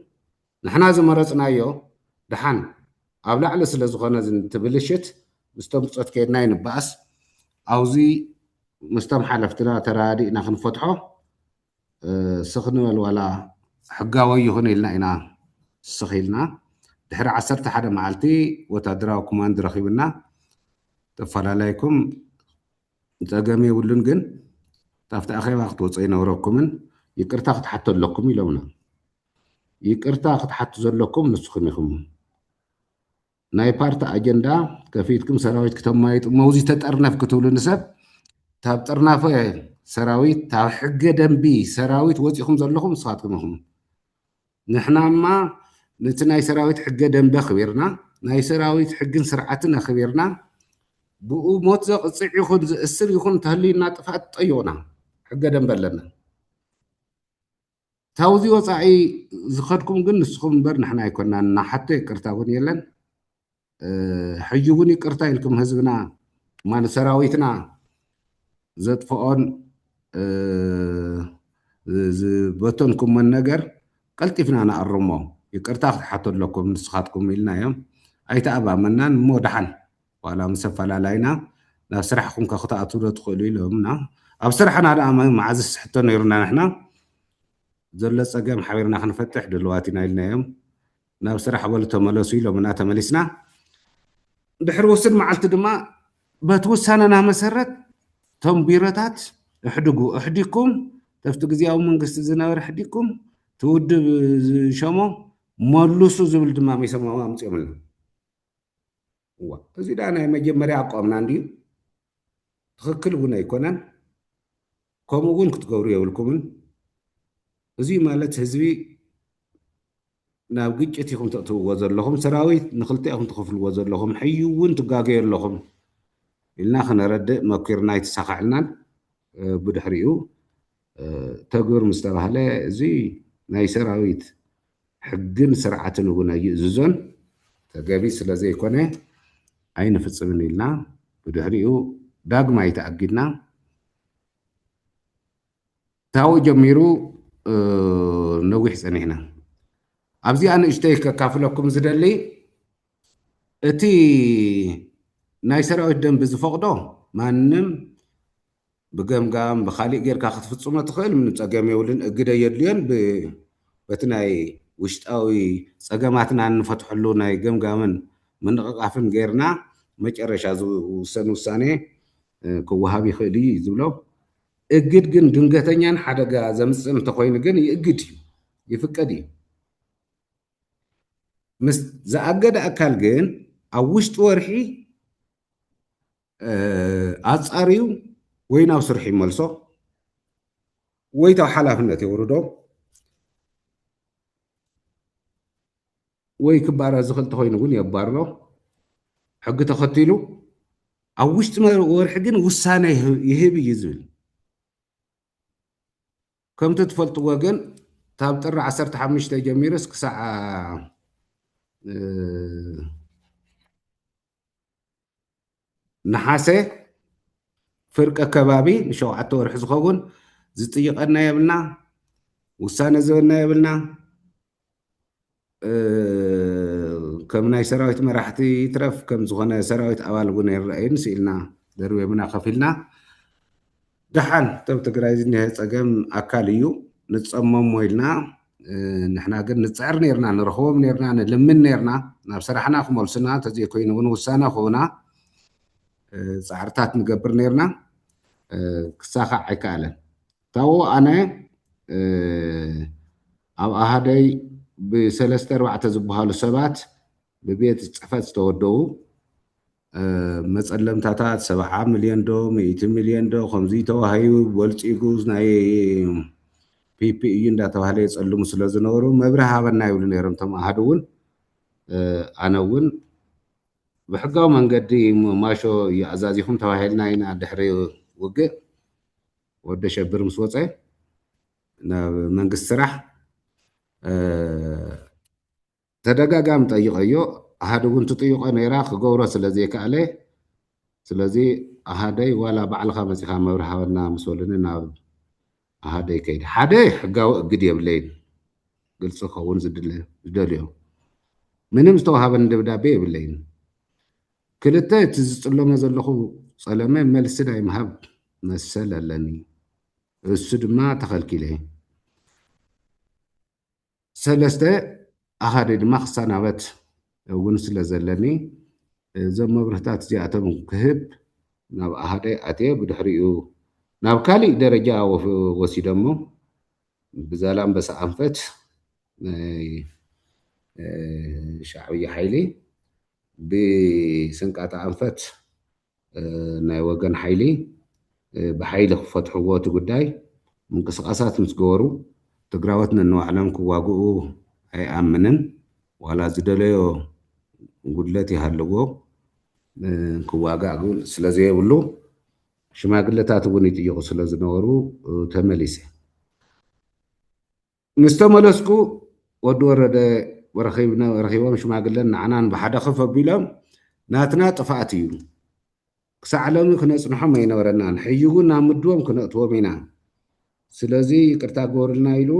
ንሕና ዝመረፅናዮ ድሓን ኣብ ላዕሊ ስለ ዝኾነ ትብልሽት ምስቶም ብፆት ከይድና ይንበኣስ ኣብዚ ምስቶም ሓለፍትና ተራዲእና ክንፈትሖ ስኽንበል ዋላ ሕጋዊ ይኹን ኢልና ኢና ስኽ ኢልና ድሕሪ 11 መዓልቲ ወታደራዊ ኮማንድ ረኺብና ተፈላለይኩም ፀገም የብሉን ግን ታብቲ ኣኼባ ክትወፅኡ ይነበረኩምን ይቅርታ ክትሓቱ ኣለኩም ኢሎምና ይቅርታ ክትሓቱ ዘለኩም ንስኹም ኢኹም ናይ ፓርቲ ኣጀንዳ ከፊትኩም ሰራዊት ክተማይጡ መውዚ ተጠርነፍ ክትብሉ ንሰብ ታብ ጠርናፈ ሰራዊት ታብ ሕገ ደንቢ ሰራዊት ወፂኹም ዘለኹም ንስኻትኩም ኢኹም ንሕናማ ነቲ ናይ ሰራዊት ሕገ ደንቢ ኣኽቢርና ናይ ሰራዊት ሕግን ስርዓትን ኣኽቢርና ብኡ ሞት ዘቕፅዕ ይኹን ዝእስር ይኹን ተህልዩና ጥፋት ጠይቑና ሕገ ደንቢ ኣለና ታውዚ ወፃኢ ዝኸድኩም ግን ንስኹም እምበር ንሕና ኣይኮናን እና ሓቶ ይቅርታ እውን የለን ሕጂ እውን ይቅርታ ኢልኩም ህዝብና ማለት ሰራዊትና ዘጥፍኦን ዝበተንኩሞን ነገር ቀልጢፍና ንኣርሞ ይቅርታ ክትሓቶ ኣለኩም ንስኻትኩም ኢልና እዮም ኣይተኣባመናን እሞ ድሓን ዋላ ምስ ኣፈላላይና ናብ ስራሕኩም ከክተኣትው ዶ ትኽእሉ ኢሎምና ኣብ ስራሕና ደኣ መዓዝ ዝስሕቶ ነይሩና ንሕና ዘሎ ፀገም ሓቢርና ክንፈትሕ ድልዋት ኢና ኢልናዮም ናብ ስራሕ በሉ ተመለሱ ኢሎምና ተመሊስና ድሕሪ ውስን መዓልቲ ድማ በቲ ውሳነና መሰረት ቶም ቢሮታት እሕድጉ እሕዲኩም ተፍቲ ግዚያዊ መንግስቲ ዝነበረ ሕዲኩም ትውድብ ሸሞ መሉሱ ዝብል ድማ ሚሰማው ኣምፅኦምልና እዚ ዳ ናይ መጀመርያ ኣቋምና እንድዩ ትክክል እውን ኣይኮነን ከምኡ እውን ክትገብሩ የብልኩምን እዚ ማለት ህዝቢ ናብ ግጭት ኢኹም ተእትውዎ ዘለኹም ሰራዊት ንክልቲኦም ትኽፍልዎ ዘለኹም ሕዩ እውን ትጋገዩ ኣለኹም ኢልና ክነረድእ መኪርና ይተሳኻዕልናን ብድሕሪኡ ተግብር ምስ ተባህለ እዚ ናይ ሰራዊት ሕግን ስርዓትን እውን ኣይእዝዞን ተገቢ ስለ ዘይኮነ ኣይንፍፅምን ኢልና ብድሕሪኡ ዳግማይ ተኣጊድና ታው ጀሚሩ ነዊሕ ፀኒሕና ኣብዚኣ ንእሽተይ ከካፍለኩም ዝደሊ እቲ ናይ ሰራዊት ደንቢ ዝፈቅዶ ማንም ብገምጋም ብካሊእ ጌርካ ክትፍፅሞ ትኽእል ምንም ፀገም የብልን እግደ የድልዮን በቲ ናይ ውሽጣዊ ፀገማትና እንፈትሐሉ ናይ ገምጋምን ምንቕቃፍን ጌርና መጨረሻ ዝውሰን ውሳኔ ክወሃብ ይኽእል እዩ ዝብሎ እግድ ግን ድንገተኛን ሓደጋ ዘምፅእ እንተኮይኑ ግን ይእግድ እዩ ይፍቀድ እዩ ምስ ዝኣገደ ኣካል ግን ኣብ ውሽጢ ወርሒ ኣፃርዩ ወይ ናብ ስርሑ ይመልሶ ወይ ታብ ሓላፍነት የውርዶ ወይ ክባረር ዝኽእል ተኮይኑ እውን የባርሮ ሕጊ ተኸቲሉ ኣብ ውሽጢ ወርሒ ግን ውሳነ ይህብ እዩ ዝብል ከምቲ ትፈልጥዎ ግን ታብ ጥሪ 15 ጀሚሩስ ክሳዕ ነሓሴ ፍርቀ ከባቢ ንሸውዓተ ወርሒ ዝኸውን ዝጥይቐና የብልና ውሳነ ዝህበና የብልና ከም ናይ ሰራዊት መራሕቲ ትረፍ ከም ዝኾነ ሰራዊት ኣባል እውን ይረአየን ስኢልና ደርቤምና ከፊልና ድሓን ተብ ትግራይ ዝኒሀ ፀገም ኣካል እዩ ንፀመሞ ኢልና ንሕና ግን ንፅዕር ነርና ንረኽቦም ነርና ንልምን ነርና ናብ ስራሕና ክመልሱና ተዘይኮይኑ እውን ውሳነ ክቡና ፃዕርታት ንገብር ነርና ክሳኻዕ ኣይከኣለን ታው ኣነ ኣብ ኣሃደይ ብሰለስተ ኣርባዕተ ዝበሃሉ ሰባት ብቤት ፅሕፈት ዝተወደቡ መፀለምታታት 70 ሚልዮን ዶ 100 ሚልዮን ዶ ከምዚ ተዋሂቡ በልፂጉ ናይ ፒፒኢ እንዳተባሃለ የፀልሙ ስለ ዝነበሩ መብርሂ ሃበና ይብሉ ነይሮም ቶም ኣሃዱ እውን ኣነ እውን ብሕጋዊ መንገዲ ማሾ ይኣዛዚኹም ተባሂልና ኢና ድሕሪ ውግእ ወደ ሸብር ምስ ወፀ ናብ መንግስቲ ስራሕ ተደጋጋሚ ጠይቀዮ ኣሃደ እውን ትጥይቆ ነይራ ክገብሮ ስለዘይከኣለ ስለዚ ኣሃደይ ዋላ ባዕልካ መፂኻ መብርሂ ሃበና ምስ በሉኒ ናብ ኣሃደይ ከይዲ ሓደ ሕጋዊ እግድ የብለይን ግልፂ ክኸውን ዝደልዮ ምንም ዝተዋሃበኒ ደብዳቤ የብለይን ክልተ እቲ ዝፅለሞ ዘለኹ ፀለመ መልሲ ናይ ምሃብ መሰል ኣለኒ እሱ ድማ ተኸልኪለ ሰለስተ ኣሃደይ ድማ ክሳናበት እውን ስለ ዘለኒ እዞም መብርህታት እዚኣቶም ክህብ ናብ ኣሃደይ ኣትየ ብድሕሪኡ ናብ ካሊእ ደረጃ ወሲዶሞ ብዛላምበሳ ኣንፈት ናይ ሻዕብያ ሓይሊ ብስንቃታ ኣንፈት ናይ ወገን ሓይሊ ብሓይሊ ክፈትሕዎ እቲ ጉዳይ ምንቅስቃሳት ምስ ገበሩ ትግራዎት ነንባዕሎም ክዋግኡ ኣይኣምንን ዋላ ዝደለዮ ጉድለት ይሃልዎ ክዋጋእ ግን ስለዘየብሉ ሽማግለታት እውን ይጥይቁ ስለ ዝነበሩ ተመሊሰ مستملسكو ودورد ورخيبهم شماغلن عنان بحدا خف بيلم ناتنا طفاتيو كسعلم كنصنحو ما ينورنا حيجو نامدوم كنطوم ኢና ስለዚ ቅርታ ጎርልና ኢሉ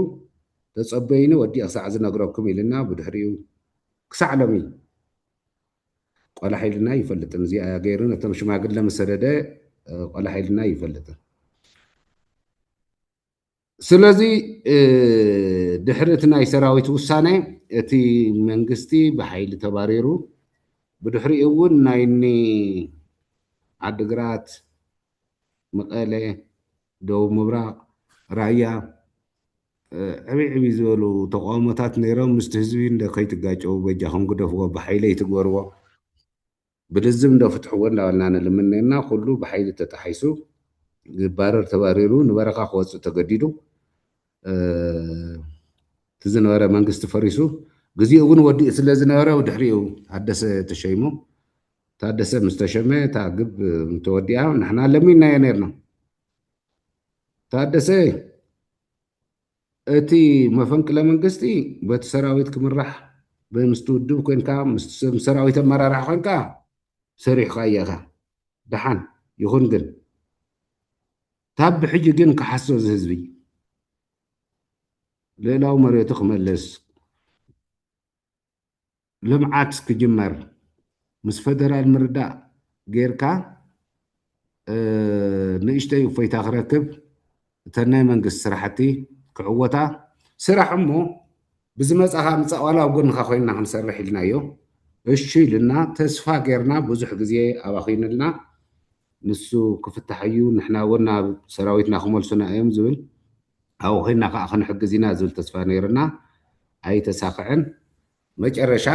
ተጸበይኒ ወዲ ኣሳዕ ዝነግረኩም ኢልና ብድሕሪኡ ክሳዕሎም ቆላ ኃይልና ይፈልጥን እዚኣ ገይሩን እቶም ሽማግለ መሰደደ ቆላ ኃይልና ይፈልጥን ስለዚ ድሕሪ ናይ ሰራዊት ውሳነ እቲ መንግስቲ ብሓይሊ ተባሪሩ ብድሕሪኡ እውን ናይኒ ዓድግራት መቐለ ደቡብ ምብራቅ ራያ ዕብይ ዝበሉ ተቃውሞታት ነይሮም ምስቲ ህዝቢ እንደ ከይትጋጨው በጃኹም ግደፍዎ ብሓይሊ ይትግበርዎ ብልዝም እንደፍትሕዎ እንዳበልና ንልምነና ኩሉ ብሓይሊ ተጣሒሱ ዝባረር ተባሪሩ ንበረኻ ክወፅእ ተገዲዱ ትዝነበረ መንግስቲ ፈሪሱ ግዚኡ እውን ወዲእ ስለ ዝነበረ ድሕሪኡ ታደሰ ተሸይሙ ታደሰ ምስተሸመ ታግብ ተወዲኣ ንሕና ለሚናዮ ነርና ታደሰ እቲ መፈንቅለ መንግስቲ በቲ ሰራዊት ክምራሕ ብምስቲ ውድብ ኮንካ ምስ ሰራዊት ኣመራርሓ ኮንካ ሰሪሕካ ኢኻ ድሓን ይኹን ግን ታብ ብሕጂ ግን ክሓሶ ዝህዝቢ ሌላው መሬቱ ክመለስ ልምዓት ክጅመር ምስ ፈደራል ምርዳእ ጌርካ ንእሽተይ እፎይታ ክረክብ እተናይ መንግስቲ ስራሕቲ ክዕወታ ስራሕ እሞ ብዝመፃኻ ምፃእ ዋላ ኣብ ጎንካ ኮይንና ክንሰርሕ ኢልናዮ እሺ ኢልና ተስፋ ጌርና ብዙሕ ግዜ ኣባኺንልና ንሱ ክፍታሕ እዩ ንሕና እውን ናብ ሰራዊትና ክመልሱና እዮም ዝብል ኣብኡ ኮይንና ከዓ ክንሕግዝ ኢና ዝብል ተስፋ ነይርና ኣይተሳክዐን መጨረሻ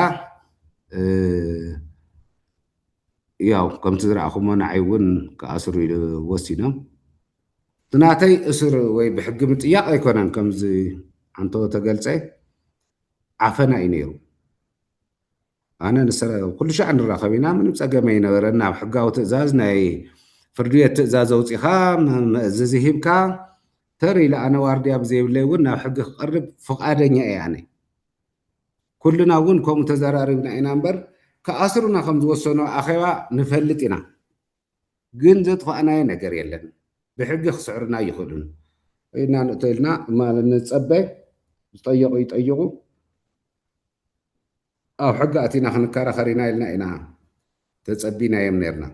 ያው ከምቲ ዝረኣኹሞ ንዓይ እውን ክኣስሩ ወሲኖም ትናተይ እስር ወይ ብሕጊ ምጥያቅ ኣይኮነን ከምዚ አንተ ተገልጸ ዓፈና እዩ ነይሩ ኣነ ኩሉ ሻዕ ንራኸብ ኢና ምንም ፀገመ ይነበረና ኣብ ሕጋዊ ትእዛዝ ናይ ፍርዲ ቤት ትእዛዝ ኣውፂኻ መእዘዚ ሂብካ ተሪኢለ ኣነ ዋርድያ ብዘይብለይ እውን ናብ ሕጊ ክቐርብ ፍቓደኛ እየ ኣነ ኩልና እውን ከምኡ ተዘራሪብና ኢና እምበር ከኣስሩና ከም ዝወሰኑ ኣኼባ ንፈልጥ ኢና ግን ዘጥፋእናዮ ነገር የለን ብሕጊ ክስዕርና ይኽእሉን ኢና ንእተኢልና ንፀበ ዝጠየቁ ይጠይቁ ኣብ ሕጊ ኣቲና ክንከራኸር ኢና ኢልና ኢና ተፀቢናዮም ነርና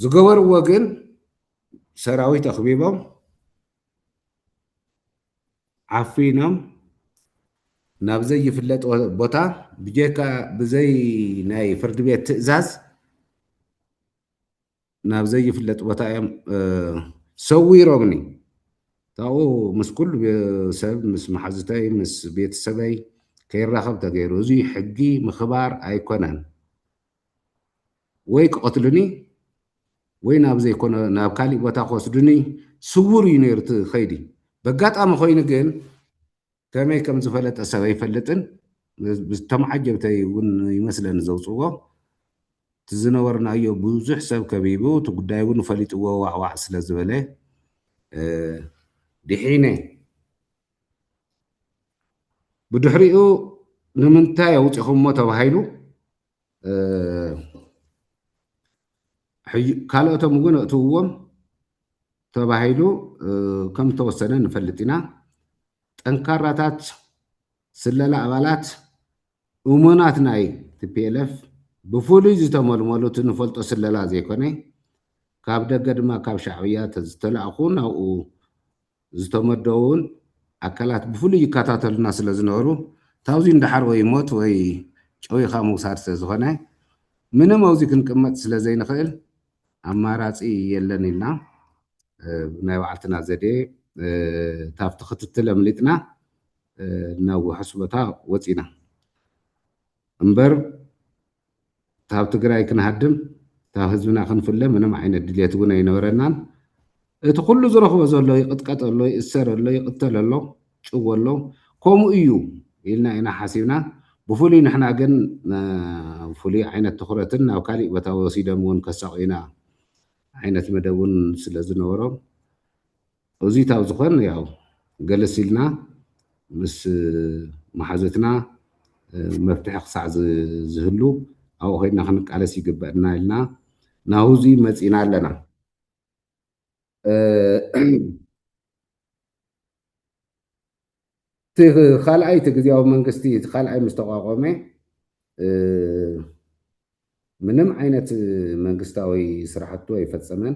ዝገበርዎ ግን ሰራዊት ኣኽቢቦም ዓፊኖም ናብ ዘይፍለጥ ቦታ ብጀካ ብዘይ ናይ ፍርዲ ቤት ትእዛዝ ናብ ዘይፍለጥ ቦታ እዮም ሰዊሮምኒ ታው ምስ ኩሉ ሰብ ምስ ማሕዝተይ ምስ ቤተሰበይ ከይራኸብ ተገይሩ እዚ ሕጊ ምኽባር ኣይኮነን ወይ ክቐትሉኒ ወይ ናብ ዘይኮነ ናብ ካሊእ ቦታ ክወስዱኒ ስውር እዩ ነይሩ እቲ ኸይዲ በጋጣሚ ኮይኑ ግን ከመይ ከም ዝፈለጠ ሰብ ኣይፈልጥን ብዝተመዓጀብተይ እውን ይመስለኒ ዘውፅዎ ትዝነበርናዮ ብዙሕ ሰብ ከቢቡ እቲ ጉዳይ እውን ፈሊጥዎ ዋዕዋዕ ስለ ዝበለ ድሒነ ብድሕሪኡ ንምንታይ ኣውፂኹሞ ተባሂሉ ካልኦቶም እውን ኣእትውዎም ተባሂሉ ከም ተወሰነ ንፈልጥ ኢና ጠንካራታት ስለላ ኣባላት እሙናት ናይ ቲፒኤልኤፍ ብፍሉይ ዝተመልመሉ እቲ ንፈልጦ ስለላ ዘይኮነ ካብ ደገ ድማ ካብ ሻዕብያ ዝተለኣኹ ናብኡ ዝተመደውን ኣካላት ብፍሉይ ይከታተሉና ስለ ዝነበሩ ታብዚ እንዳሓር ወይ ሞት ወይ ጨዊኻ ምውሳድ ስለ ዝኾነ ምንም ኣብዚ ክንቅመጥ ስለ ዘይንኽእል ኣማራፂ የለን ኢልና ናይ ባዕልትና ዘዴ ታብቲ ክትትል ኣምሊጥና ናብ ውሕስ ቦታ ወፂና እምበር ታብ ትግራይ ክንሃድም ታብ ህዝብና ክንፍለ ምንም ዓይነት ድሌት እውን ኣይነበረናን እቲ ኩሉ ዝረኽቦ ዘሎ ይቕጥቀጥ ኣሎ ይእሰር ኣሎ ይቕተል ኣሎ ጭው ኣሎ ከምኡ እዩ ኢልና ኢና ሓሲብና ብፍሉይ ንሕና ግን ፍሉይ ዓይነት ትኩረትን ናብ ካሊእ ቦታ ወሲዶም እውን ከሳቂና ዓይነት መደብ እውን ስለ ዝነበሮም እዚ ታብ ዝኾን ያው ገለስ ኢልና ምስ ማሓዘትና መፍትሒ ክሳዕ ዝህሉ ኣብኡ ኮይድና ክንቃለስ ይግበአና ኢልና ናብዚ መፂና ኣለና ካልኣይ እቲ ግዜያዊ መንግስቲ እቲ ካልኣይ ምስ ተቋቋመ ምንም ዓይነት መንግስታዊ ስራሕቱ ኣይፈፀመን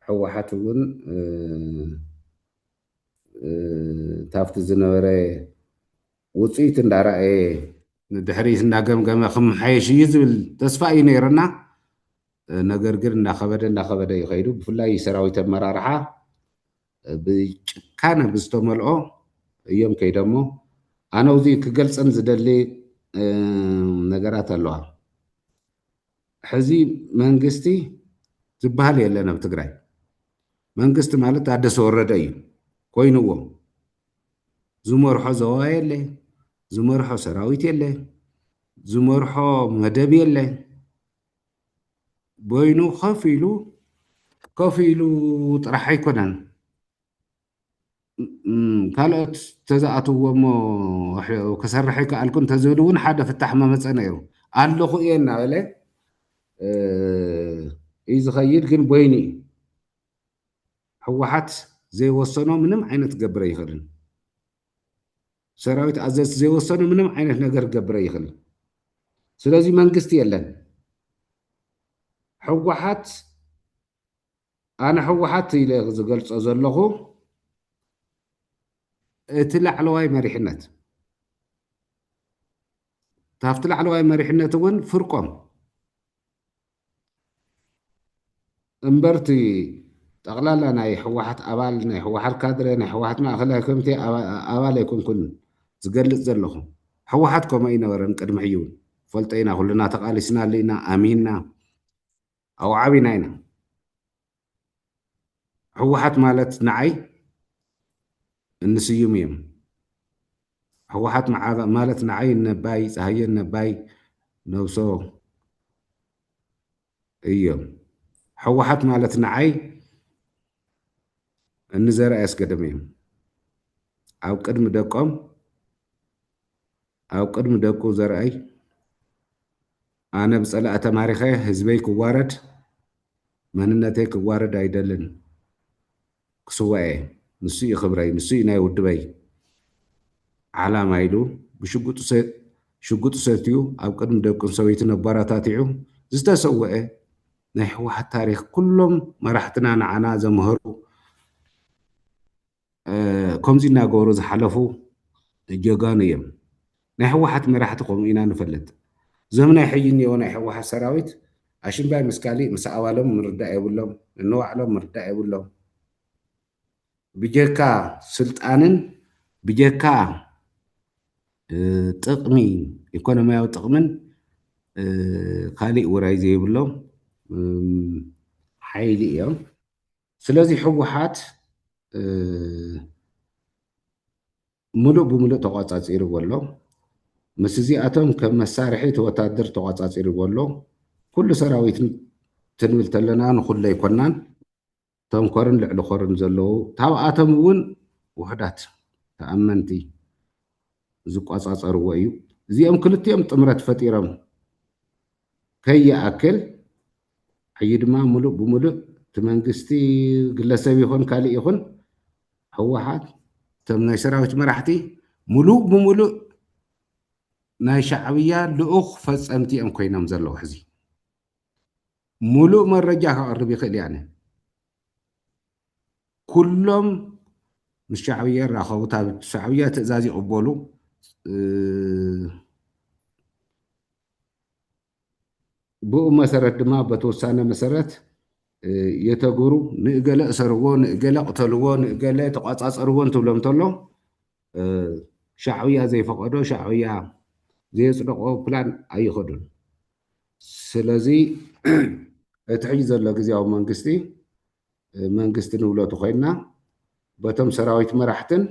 ሕወሓት እውን ታፍቲ ዝነበረ ውፅኢት እንዳረኣየ ንድሕሪት እንዳገምገመ ክመሓየሽ እዩ ዝብል ተስፋ እዩ ነይርና ነገር ግን እንዳኸበደ ይኸይዱ ብፍላይ ሰራዊት ኣመራርሓ ብጭካነ ብዝተመልኦ እዮም ከይደሞ ኣነ እዚ ክገልፀን ዝደሊ ነገራት ኣለዋ ሕዚ መንግስቲ ዝበሃል የለን ኣብ ትግራይ መንግስቲ ማለት ታደሰ ወረደ እዩ ኮይኑዎ ዝመርሖ ዞባ የለ ዝመርሖ ሰራዊት የለ ዝመርሖ መደብ የለ ቦይኑ ከፍ ኢሉ ጥራሕ ኣይኮነን ካልኦት ተዝኣትዎ ክሰርሕ ይከኣልኩን ተዝብል እውን ሓደ ፍታሕ መመፀ ነይሩ ኣለኹ እየ እናበለ እዩ ዝኸይድ ግን ቦይኒ እዩ ሕወሓት ዘይወሰኖ ምንም ዓይነት ገብረ ይኽእልን ሰራዊት ኣዘዝቲ ዘይወሰኑ ምንም ዓይነት ነገር ገብረ ይኽእል ስለዚ መንግስቲ የለን ሕወሓት ኣነ ሕወሓት ኢለ ዝገልፆ ዘለኹ እቲ ላዕለዋይ መሪሕነት ታፍቲ ላዕለዋይ መሪሕነት እውን ፍርቆም እምበርቲ ጠቕላላ ናይ ሕወሓት ኣባል ናይ ሕወሓት ካድረ ናይ ሕወሓት ማእኸላይ ኮሚቴ ኣባል ኣይኮንኩን ዝገልፅ ዘለኹ ሕወሓት ከምኡ ይነበረን ቅድሚ ሕዩ ፈልጦ ኢና ኩልና ተቃሊስና ኣለና ኣሚንና ኣብኡ ዓቢና ኢና ሕወሓት ማለት ንዓይ እንስዩም እዮም ሕወሓት ማለት ንዓይ ነባይ ፀሃየን ነባይ ነብሶ እዮም ሕወሓት ማለት ንዓይ እንዘርአ ያስገደም እዮም ኣብ ቅድሚ ደቆም ኣብ ቅድሚ ደቁ ዘርአይ ኣነ ብፀላእ ተማሪኸ ህዝበይ ክዋረድ መንነተይ ክዋረድ ኣይደልን ክስዋኤ ንሱ እዩ ክብረይ ንሱ እዩ ናይ ውድበይ ዓላማ ኢሉ ብሽጉጡ ሰትዩ ኣብ ቅድሚ ደቁን ሰበይትን ኣባራታቲዑ ዝተሰውአ ናይ ሕወሓት ታሪክ ኩሎም መራሕትና ንዓና ዘምህሩ ከምዚ እናገበሩ ዝሓለፉ ጀጋኑ እዮም ናይ ሕወሓት መራሕቲ ከምኡ ኢና ንፈልጥ ዞም ናይ ሕጂ እኒኦ ናይ ሕወሓት ሰራዊት ኣሽምባይ ምስ ካሊእ ምስ ኣባሎም ምርዳእ የብሎም ንባዕሎም ምርዳእ የብሎም ብጀካ ስልጣንን ብጀካ ጥቕሚ ኢኮኖምያዊ ጥቕምን ካሊእ ውራይ ዘይብሎም ሓይሊ እዮም ስለዚ ሕወሓት ሙሉእ ብሙሉእ ተቆፃፂርዎ ኣሎ ምስ እዚኣቶም ከም መሳርሒ ተወታደር ተቆፃፂርዎ ኣሎ ኩሉ ሰራዊት ትንብል ተለና ንኩሉ ኣይኮናን እቶም ኮርን ልዕሊ ኮርን ዘለዉ ታብኣቶም እውን ውሕዳት ተኣመንቲ ዝቆፃፀርዎ እዩ እዚኦም ክልቲኦም ጥምረት ፈጢሮም ከይኣክል ሕጂ ድማ ሙሉእ ብሙሉእ እቲ መንግስቲ ግለሰብ ይኹን ካሊእ ይኹን ሕወሓት እቶም ናይ ሰራዊት መራሕቲ ሙሉእ ብሙሉእ ናይ ሻዕብያ ልኡኽ ፈፀምቲ እዮም ኮይኖም ዘለዉ ሕዚ ሙሉእ መረጃ ከቕርብ ይኽእል ያነ ኩሎም ምስ ሻዕብያ ራኸቡ ካብ ሻዕብያ ትእዛዝ ይቕበሉ ብኡ መሰረት ድማ በተወሳነ መሰረት የተግብሩ ንእገለ እሰርዎ ንእገለ ቅተልዎ ንእገለ ተቆፃፀርዎ እንትብሎም ተሎ ሻዕብያ ዘይፈቀዶ ሻዕብያ ዘየፅደቆ ፕላን ኣይኸዱን ስለዚ እቲ ሕጂ ዘሎ ግዜያዊ መንግስቲ ንብለቱ ኮይና በቶም ሰራዊት መራሕትን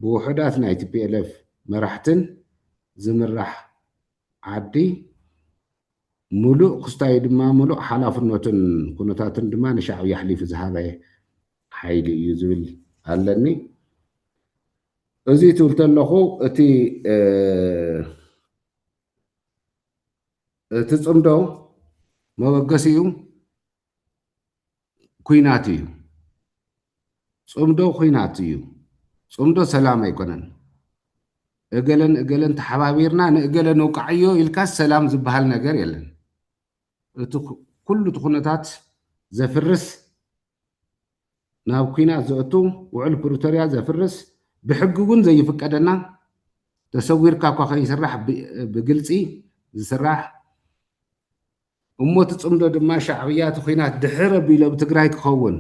ብውሕዳት ናይ ቲፒኤልኤፍ መራሕትን ዝምራሕ ዓዲ ሙሉእ ክስታይ ድማ ሙሉእ ሓላፍነትን ኩነታትን ድማ ንሻዕብያ ሓሊፉ ዝሃበ ሓይሊ እዩ ዝብል ኣለኒ እዚ ትብል ተለኹ እቲ ፅምዶ መበገሲኡ ኩናት እዩ ፅምዶ ኩናት እዩ ፅምዶ ሰላም ኣይኮነን እገለን ተሓባቢርና ንእገለ ነውቃዕዮ ኢልካስ ሰላም ዝበሃል ነገር የለን እቲ ኩሉ እቲ ኩነታት ዘፍርስ ናብ ኩናት ዘእቱ ውዕል ፕሪቶርያ ዘፍርስ ብሕጊ እውን ዘይፍቀደና ተሰዊርካ እኳ ከይስራሕ ብግልፂ ዝስራሕ እሞት ፅምዶ ድማ ሻዕብያ እቲ ኩናት ድሕር ኣቢሉ ኣብ ትግራይ ክኸውን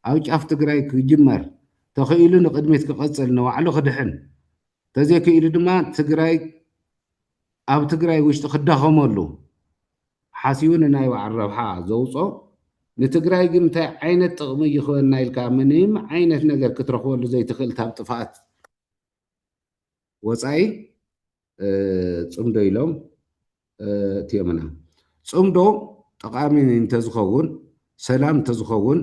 ኣብ ጫፍ ትግራይ ክጅመር ተኽኢሉ ንቅድሚት ክቐፅል ንባዕሉ ክድሕን ተዘይክኢሉ ድማ ትግራይ ኣብ ትግራይ ውሽጢ ክዳኸመሉ ሓሲቡ ንናይ ባዕሉ ረብሓ ዘውፆ ንትግራይ ግን እንታይ ዓይነት ጥቕሚ ይኽበና ኢልካ ምንም ዓይነት ነገር ክትረኽበሉ ዘይትኽእል ካብ ጥፍኣት ወፃኢ ፅምዶ ኢሎም እትየምና ፅምዶ ጠቃሚ እንተዝኸውን ሰላም እንተዝኸውን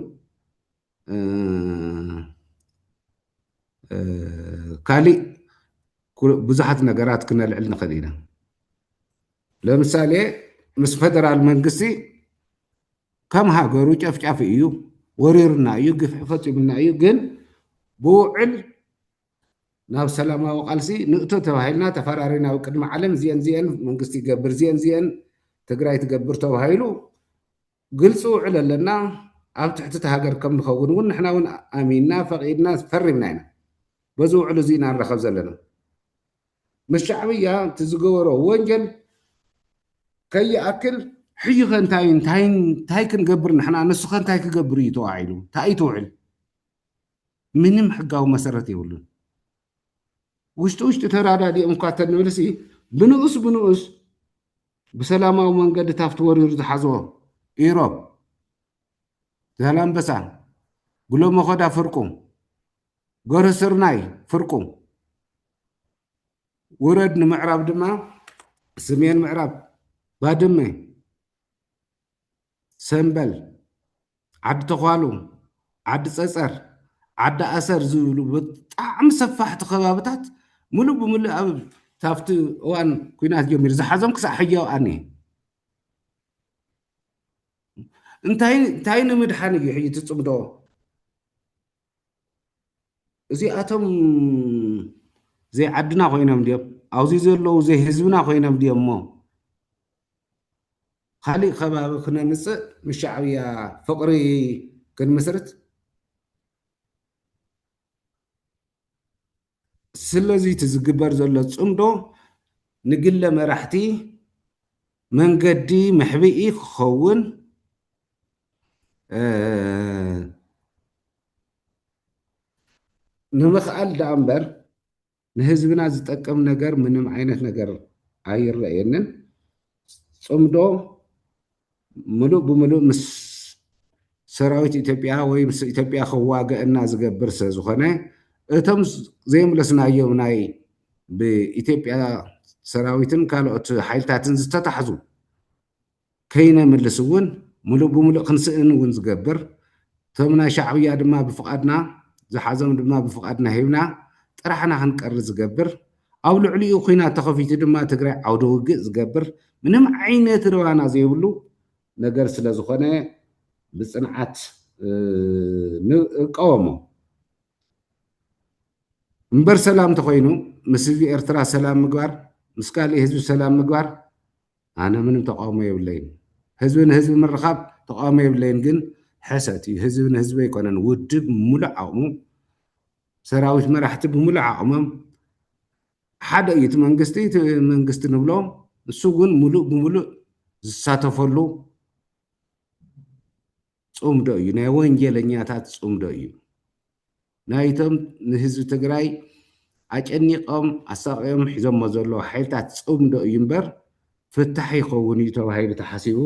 ካሊእ ብዙሓት ነገራት ክነልዕል ንኽእል ኢና ለምሳሌ ምስ ፌደራል መንግስቲ ከም ሃገሩ ጨፍጫፍ እዩ ወሪርና እዩ ግፍዒ ፈፂሙና እዩ ግን ብውዕል ናብ ሰላማዊ ቃልሲ ንእቶ ተባሂልና ተፈራሪና ኣብ ቅድሚ ዓለም እዚአን መንግስቲ ይገብር እዚአን ትግራይ ትገብር ተባሂሉ ግልፂ ውዕል ኣለና ኣብ ትሕቲ እቲ ሃገር ከም ንኸውን እውን ንሕና እውን ኣሚንና ፈቒድና ፈሪምና ኢና በዚ ውዕል እዚ ኢና ንረኸብ ዘለና ምስ ሻዕብያ እቲ ዝገበሮ ወንጀል ከይኣክል ሕይኸ እንታይ ክንገብር ንሕና ንስኸ እንታይ ክገብር እዩ ተባሂሉ እንታይ ትውዕል ምንም ሕጋዊ መሰረት የብሉን ውሽጢ ተራዳዲኦም እኳ ተንብልሲ ብንኡስ ብሰላማዊ መንገዲ ታፍቲ ወሪሩ ዝሓዝዎ ኢሮብ ዛላምበሳ ጉሎ መኸዳ ፍርቁ ጎረ ስርናይ ፍርቁ ውረድ ንምዕራብ ድማ ሰሜን ምዕራብ ባድመ ሰንበል ዓዲ ተኳሉ ዓዲ ፀፀር ዓዲ ኣሰር ዝብሉ ብጣዕሚ ሰፋሕቲ ከባብታት ሙሉእ ብሙሉእ ኣብ ታፍቲ እዋን ኩናት ጀሚሩ ዝሓዞም ክሳብ ሕጂ ኣብኣኒ እንታይ ንምድሓን እዩ ሕጂ ትፅምዶ እዚኣቶም ዘይ ዓድና ኮይኖም ድዮም ኣብዚ ዘለው ዘይ ህዝብና ኮይኖም ድዮም ሞ ካሊእ ከባቢ ክነምፅእ ምስ ሻዕብያ ፍቅሪ ክንምስርት ስለዚ እቲ ዝግበር ዘሎ ፅምዶ ንግለ መራሕቲ መንገዲ መሕብኢ ክኸውን ንምኽኣል ዳ እምበር ንህዝብና ዝጠቅም ነገር ምንም ዓይነት ነገር ኣይረአየንን ፅምዶ ሙሉእ ብሙሉእ ምስ ሰራዊት ኢትዮጵያ ወይ ምስ ኢትዮጵያ ክዋግአና ዝገብር ስለ ዝኾነ እቶም ዘይምለስናዮም ናይ ብኢትዮጵያ ሰራዊትን ካልኦት ሓይልታትን ዝተታሕዙ ከይነምልስ እውን ሙሉእ ብሙሉእ ክንስእን እውን ዝገብር እቶም ናይ ሻዕብያ ድማ ብፍቓድና ዝሓዞም ድማ ብፍቓድና ሂብና ጥራሕና ክንቀሪ ዝገብር ኣብ ልዕሊኡ ኩናት ተኸፊቱ ድማ ትግራይ ዓውደ ውግእ ዝገብር ምንም ዓይነት ረባና ዘይብሉ ነገር ስለ ዝኾነ ብፅንዓት ንቀወሞ እምበር ሰላም ተኮይኑ ምስ ህዝቢ ኤርትራ ሰላም ምግባር ምስ ካሊእ ህዝቢ ሰላም ምግባር ኣነ ምንም ተቃውሞ የብለይን ህዝቢ ንህዝቢ ምርኻብ ተቃውሞ የብለይን ግን ሕሰት እዩ ህዝቢ ንህዝቢ ኣይኮነን ውድብ ሙሉእ ዓቕሙ ሰራዊት መራሕቲ ብሙሉእ ዓቕሞም ሓደ እዩ እቲ መንግስቲ ንብሎ ንሱ እውን ሙሉእ ብሙሉእ ዝሳተፈሉ ፅምዶ እዩ ናይ ወንጀለኛታት ፅምዶ እዩ ናይቶም ንህዝቢ ትግራይ ኣጨኒቆም ኣሳቂኦም ሒዞሞ ዘሎ ሓይልታት ፅምዶ እዩ እምበር ፍታሕ ይኸውን እዩ ተባሂሉ ተሓሲቡ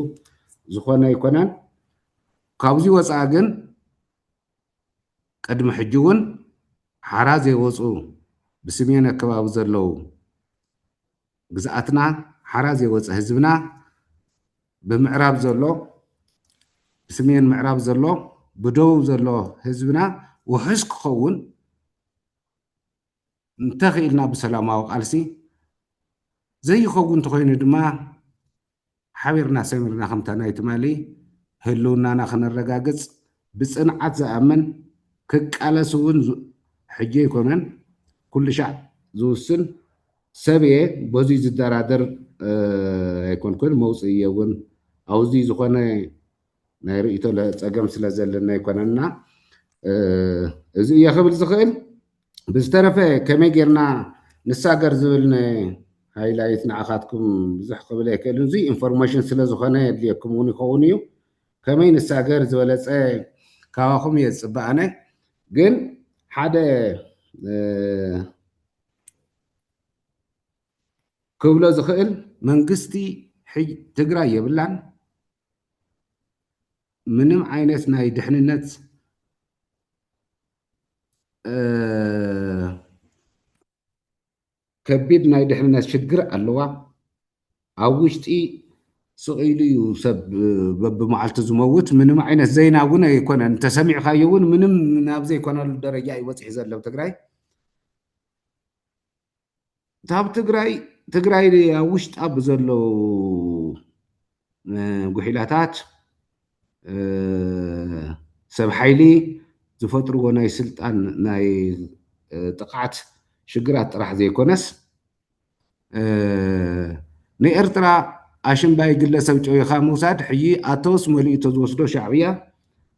ዝኾነ ኣይኮነን ካብዚ ወፃኢ ግን ቅድሚ ሕጂ እውን ሓራ ዘይወፁ ብሰሜን ኣከባቢ ዘለው ግዝኣትና ሓራ ዘይወፀ ህዝብና ብምዕራብ ዘሎ ብሰሜን ምዕራብ ዘሎ ብደቡብ ዘሎ ህዝብና ውሕስ ክኸውን انتخيلنا بسلامة وقالسي زي خوون تخوين دما حبيرنا سمرنا خمتانا يتمالي هلونا ناخن الرقاقص بصنعات زأمن كقالسون حجي يكونن كل شعب زوسن سبيه بوزي زدارادر يكون كل موصي يون أوزي زخانة نيرئيتو لأتقام سلازلنا يكوننا إذا يخبر زخيل بزترفه كمي جرنا نساقر زولنا هايلايت نعخاتكم بزح قبل يكلون زي انفورميشن سلا زخانه يدليكم ونيو كمي نساقر زولت كاواخم يصبعنا جن حدا كوبلا زخيل منقستي حج تقرا يبلان منم عينت ناي دحننت كبيد ناي دحننت شجر اللوا عوشتي سئيلي يسب بمعلت زموت منم عينت زينا ونا يكون انت سمع خايون منم نابزي يكون الدرجه يوصي زلو تقراي تاب تقراي وشت اب زلو ጉሒላታት ሰብ ሓይሊ ዝፈጥርዎ ናይ ስልጣን ናይ ጥቃዓት ሽግራት ጥራሕ ዘይኮነስ ንኤርትራ ኣሽምባይ ግለሰብ ጨዊኻ ምውሳድ ሕጂ ኣቶስ መሊእቶ ዝወስዶ ሻዕብያ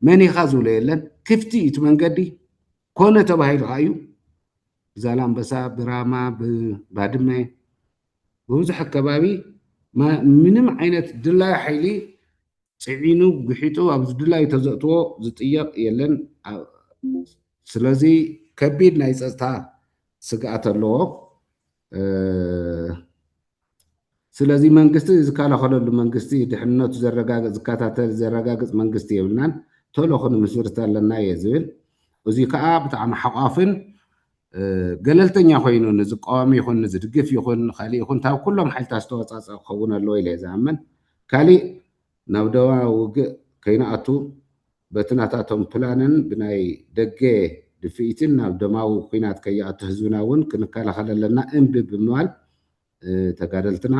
መን ኢኻ ዝብሎ የለን ክፍቲ እቲ መንገዲ ኮነ ተባሂሉ ከዓ እዩ ዛላምበሳ ብራማ ብባድመ በብዙሕ ከባቢ ምንም ዓይነት ድላይ ሓይሊ ፅዒኑ ግሒጡ ኣብ ድላይ ተዘእትዎ ዝጥየቅ የለን ስለዚ ከቢድ ናይ ፀጥታ ስግኣት ኣለዎ ስለዚ መንግስቲ ዝከላኸለሉ መንግስቲ ድሕንነቱ ዘረጋግፅ ዝከታተል ዘረጋግፅ መንግስቲ የብልናን ቶሎ ክንምስርት ኣለና እየ ዝብል እዚ ከዓ ብጣዕሚ ሓቋፍን ገለልተኛ ኮይኑ ንዝቃወም ይኹን ንዝድግፍ ይኹን ካሊእ ይኹን ታብ ኩሎም ሓይልታት ዝተወፃፀአ ክኸውን ኣለዎ ኢለ ዝኣምን ካሊእ ናብ ደዋ ውግእ ከይነኣቱ በቲ ናታቶም ፕላንን ብናይ ደገ ድፍኢትን ናብ ደማዊ ኩናት ከይኣቱ ህዝብና እውን ክንከላኸል ኣለና እምቢ ብምባል ተጋደልትና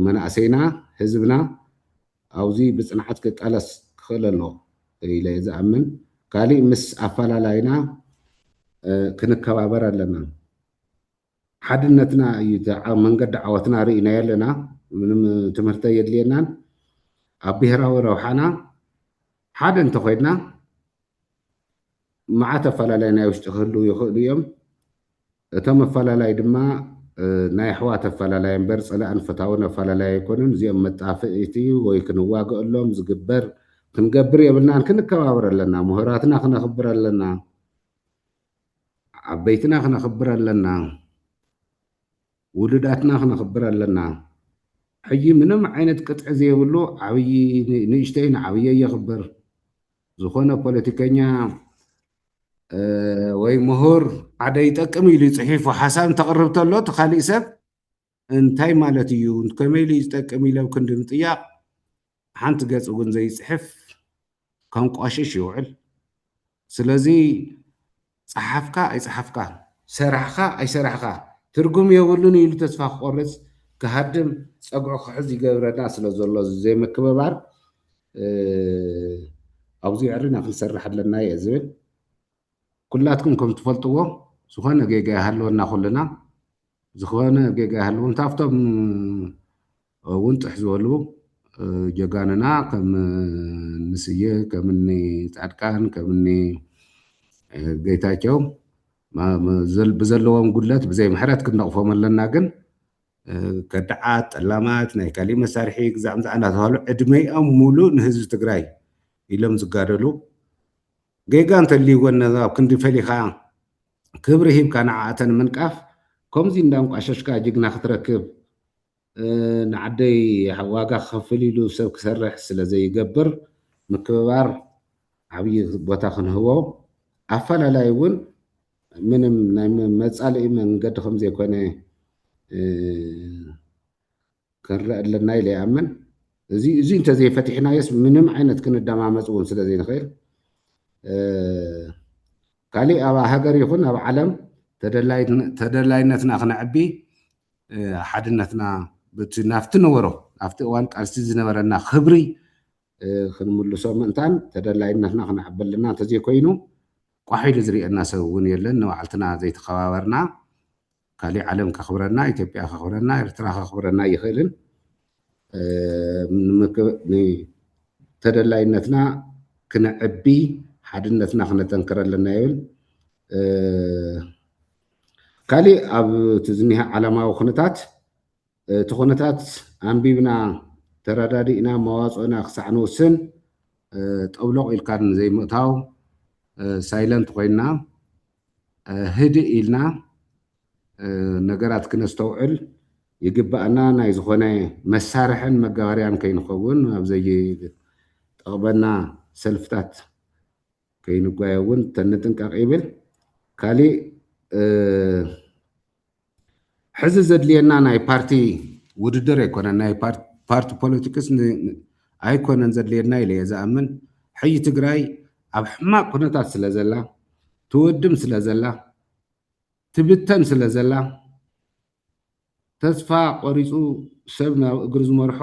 መናእሰይና ህዝብና ኣብዚ ብፅንዓት ክቃለስ ክኽእል ኣለዎ ኢለ ዝኣምን ካሊእ ምስ ኣፈላላይና ክንከባበር ኣለና ሓድነትና እዩ መንገዲ ዓወትና ርኢና የለና ምንም ትምህርቲ የድልየናን ኣብ ብሄራዊ ረብሓና ሓደ እንተኮይድና መዓት ኣፈላላይ ናይ ውሽጢ ክህልው ይኽእሉ እዮም እቶም ኣፈላላይ ድማ ናይ ኣሕዋት ኣፈላላይ እምበር ፀላእን ፍትሃውን ኣፈላላይ ኣይኮኑን እዚኦም መጣፍእቲ ወይ ክንዋግአሎም ዝግበር ክንገብር የብልናን ክንከባበር ኣለና ምሁራትና ክነኽብር ኣለና ዓበይትና ክነኽብር ኣለና ውሉዳትና ክነኽብር ኣለና ሕጂ ምንም ዓይነት ቅጥዒ ዘይብሉ ዓብይ ንእሽተይ ንዓብየ የኽብር ዝኾነ ፖለቲከኛ ወይ ምሁር ሓደ ይጠቅም ኢሉ ፅሒፉ ሓሳብ እንተቕርብ ተሎ እቲ ካሊእ ሰብ እንታይ ማለት እዩ ከመይ ኢሉ ዝጠቅም ኢለ ክንዲ ምጥያቕ ሓንቲ ገፅ እውን ዘይፅሕፍ ከንቋሽሽ ይውዕል ስለዚ ፀሓፍካ ኣይፀሓፍካ ሰራሕካ ኣይሰራሕካ ትርጉም የብሉን ኢሉ ተስፋ ክቆርፅ ክሃድም ፀጉዑ ክሕዝ ይገብረና ስለ ዘሎ ዘይምክብባር ኣብዚ ዕርና ክንሰርሕ ኣለና እየ ዝብል ኩላትኩም ከም ትፈልጥዎ ዝኾነ ጌጋ ይሃለወና ኩልና ዝኾነ ጌጋ ይሃለውን ታብቶም ውንጥሕ ዝበሉ ጀጋንና ከም ንስየ ከምኒ ፃድቃን ከምኒ ጌታቸው ብዘለዎም ጉድለት ብዘይ ምሕረት ክንነቕፎም ኣለና ግን ከድዓት ጠላማት ናይ ካሊእ መሳርሒ ግዛዕ ምዛዕ እናተባሃሉ ዕድመኦም ሙሉእ ንህዝቢ ትግራይ ኢሎም ዝጋደሉ ጌጋ እንተልይወን ኣብ ክንዲ ፈሊኻ ክብሪ ሂብካ ንዓኣተን ምንቃፍ ከምዚ እንዳንቋሸሽካ ጅግና ክትረክብ ንዓደይ ዋጋ ክኸፍል ኢሉ ሰብ ክሰርሕ ስለዘይገብር ምክብባር ዓብዪ ቦታ ክንህቦ ኣፈላላይ እውን ምንም ናይ መፃልኢ መንገዲ ከም ዘይኮነ ክንርአ ኣለና ኢለ ይኣምን እዚ እንተዘይፈቲሕናየስ ምንም ዓይነት ክንደማመፅ እውን ስለዘይንኽእል ካሊእ ኣብ ሃገር ይኹን ኣብ ዓለም ተደላይነትና ክነዕቢ ሓድነትና ናፍቲ ነበሮ ናፍቲ እዋን ቃልሲ ዝነበረና ክብሪ ክንምልሶ ምእንታን ተደላይነትና ክነዕበልና እንተዘይኮይኑ ቋሒሉ ዝርአና ሰብ እውን የለን ንባዕልትና ዘይተኸባበርና ካሊእ ዓለም ከኽብረና ኢትዮጵያ ከኽብረና ኤርትራ ከኽብረና ይኽእልን ተደላይነትና ክነዕቢ ሓድነትና ክነጠንክረለና ይብል ካሊእ ኣብ ትዝኒሃ ዓለማዊ ኩነታት እቲ ኩነታት ኣንቢብና ተረዳዲእና መዋፅኦና ክሳዕ ንውስን ጠብሎቕ ኢልካን ዘይምእታው ሳይለንት ኮይና ህድእ ኢልና ነገራት ክነስተውዕል ይግባአና ናይ ዝኾነ መሳርሕን መጋባርያን ከይንኸውን ኣብ ዘይጠቕመና ሰልፍታት ከይንጓየ እውን ተንጥንቀቕ ይብል ካሊእ ሕዚ ዘድልየና ናይ ፓርቲ ውድድር ኣይኮነን ናይ ፓርቲ ፖለቲክስ ኣይኮነን ዘድልየና ኢለ እየ ዝኣምን ሕይ ትግራይ ኣብ ሕማቅ ኩነታት ስለ ዘላ ትወድም ስለ ዘላ ትብተን ስለ ዘላ ተስፋ ቆሪፁ ሰብ ናብ እግሪ ዝመርሖ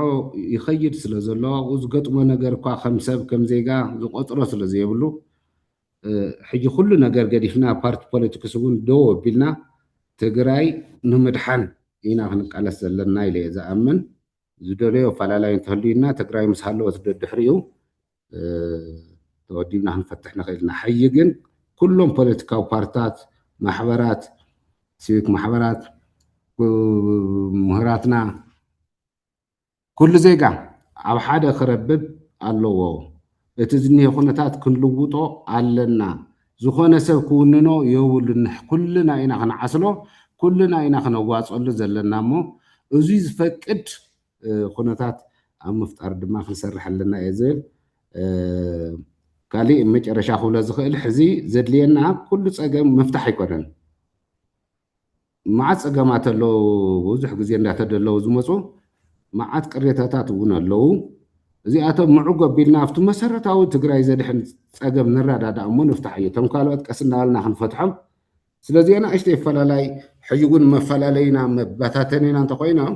ይኸይድ ስለ ዘሎ ኣብኡ ዝገጥሞ ነገር እኳ ከም ሰብ ከም ዜጋ ዝቆፅሮ ስለ ዘይብሉ ሕጂ ኩሉ ነገር ገዲፍና ፓርቲ ፖለቲክስ እውን ደው ኣቢልና ትግራይ ንምድሓን ኢና ክንቃለስ ዘለና ኢለ እየ ዝኣምን ዝደለዮ ኣፈላላይ እንተህልዩና ትግራይ ምስ ሃለወት ደድሕሪኡ ተወዲብና ክንፈትሕ ንኽእልና ሕጂ ግን ኩሎም ፖለቲካዊ ፓርቲታት ማሕበራት ሲቪክ ማሕበራት ምህራትና ኩሉ ዜጋ ኣብ ሓደ ክረብብ ኣለዎ እቲ ዝኒሄ ኩነታት ክንልውጦ ኣለና ዝኾነ ሰብ ክውንኖ የብሉን ኩልና ኢና ክንዓስሎ ኩልና ኢና ክነዋፀሉ ዘለና እሞ እዙይ ዝፈቅድ ኩነታት ኣብ ምፍጣር ድማ ክንሰርሕ ኣለና እየ ዝብል ካሊእ መጨረሻ ክብሎ ዝኽእል ሕዚ ዘድልየና ኩሉ ፀገም መፍታሕ ኣይኮነን መዓት ፀገማት ኣለዉ ብዙሕ ግዜ እንዳተደለዉ ዝመፁ መዓት ቅሬታታት እውን ኣለዉ እዚኣቶም ምዑግ ኣቢልና ኣብቲ መሰረታዊ ትግራይ ዘድሕን ፀገም ንረዳዳእ እሞ ንፍታሕ እዩ እቶም ካልኦት ቀስ እናበልና ክንፈትሖም ስለዚ ንእሽተይ ኣፈላላይ ሕጂ እውን መፈላለዩና መበታተኒና እንተኮይኖም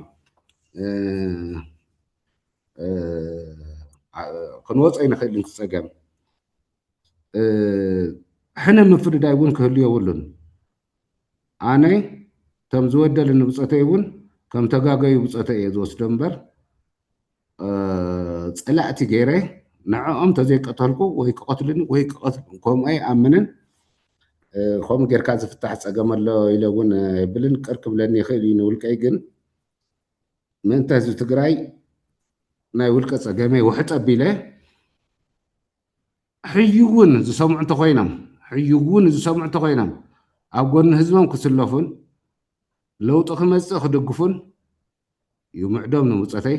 ክንወፅኦ ይንኽእል ፀገም ሕነ ምፍርዳይ እውን ክህሉ የብሉን ኣነ ከም ዝወደል ንብፀተይ እውን ከም ተጋገዩ ብፀተይ እየ ዝወስዶ እምበር ፀላእቲ ገይረ ንዕኦም ተዘይቀተልኩ ወይ ክቐትሉኒ ወይ ከምኡ ኣይኣምንን ከምኡ ጌርካ ዝፍታሕ ፀገም ኣሎ ኢለ እውን የብልን ቅር ክብለኒ ይኽእል እዩ ንውልቀይ ግን ምእንተ ህዝቢ ትግራይ ናይ ውልቀ ፀገመይ ውሕጥ ኣቢለ ሕዩ እውን ዝሰምዑ እንተኮይኖም ኣብ ጎኒ ህዝቦም ክስለፉን ለውጢ ክመፅእ ክድግፉን ይምዕዶም ንምፀተይ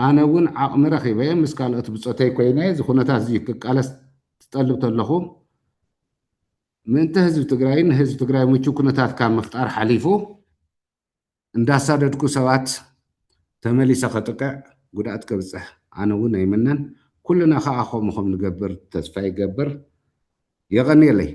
ኣነ እውን ዓቕሚ ረኺበ ምስ ካልኦት ብፀተይ ኮይነ እዚ ኩነታት እዚ ክቃለስ ትጠልብ ተለኹ ምእንተ ህዝቢ ትግራይን ህዝቢ ትግራይ ምቹው ኩነታት ካብ ምፍጣር ሓሊፉ እንዳሳደድኩ ሰባት ተመሊሰ ከጥቅዕ ጉድኣት ከብፅሕ ኣነ እውን ኣይምነን ኩልና ከዓ ከምኡ ከም ንገብር ተስፋ ይገብር የቐኒየለይ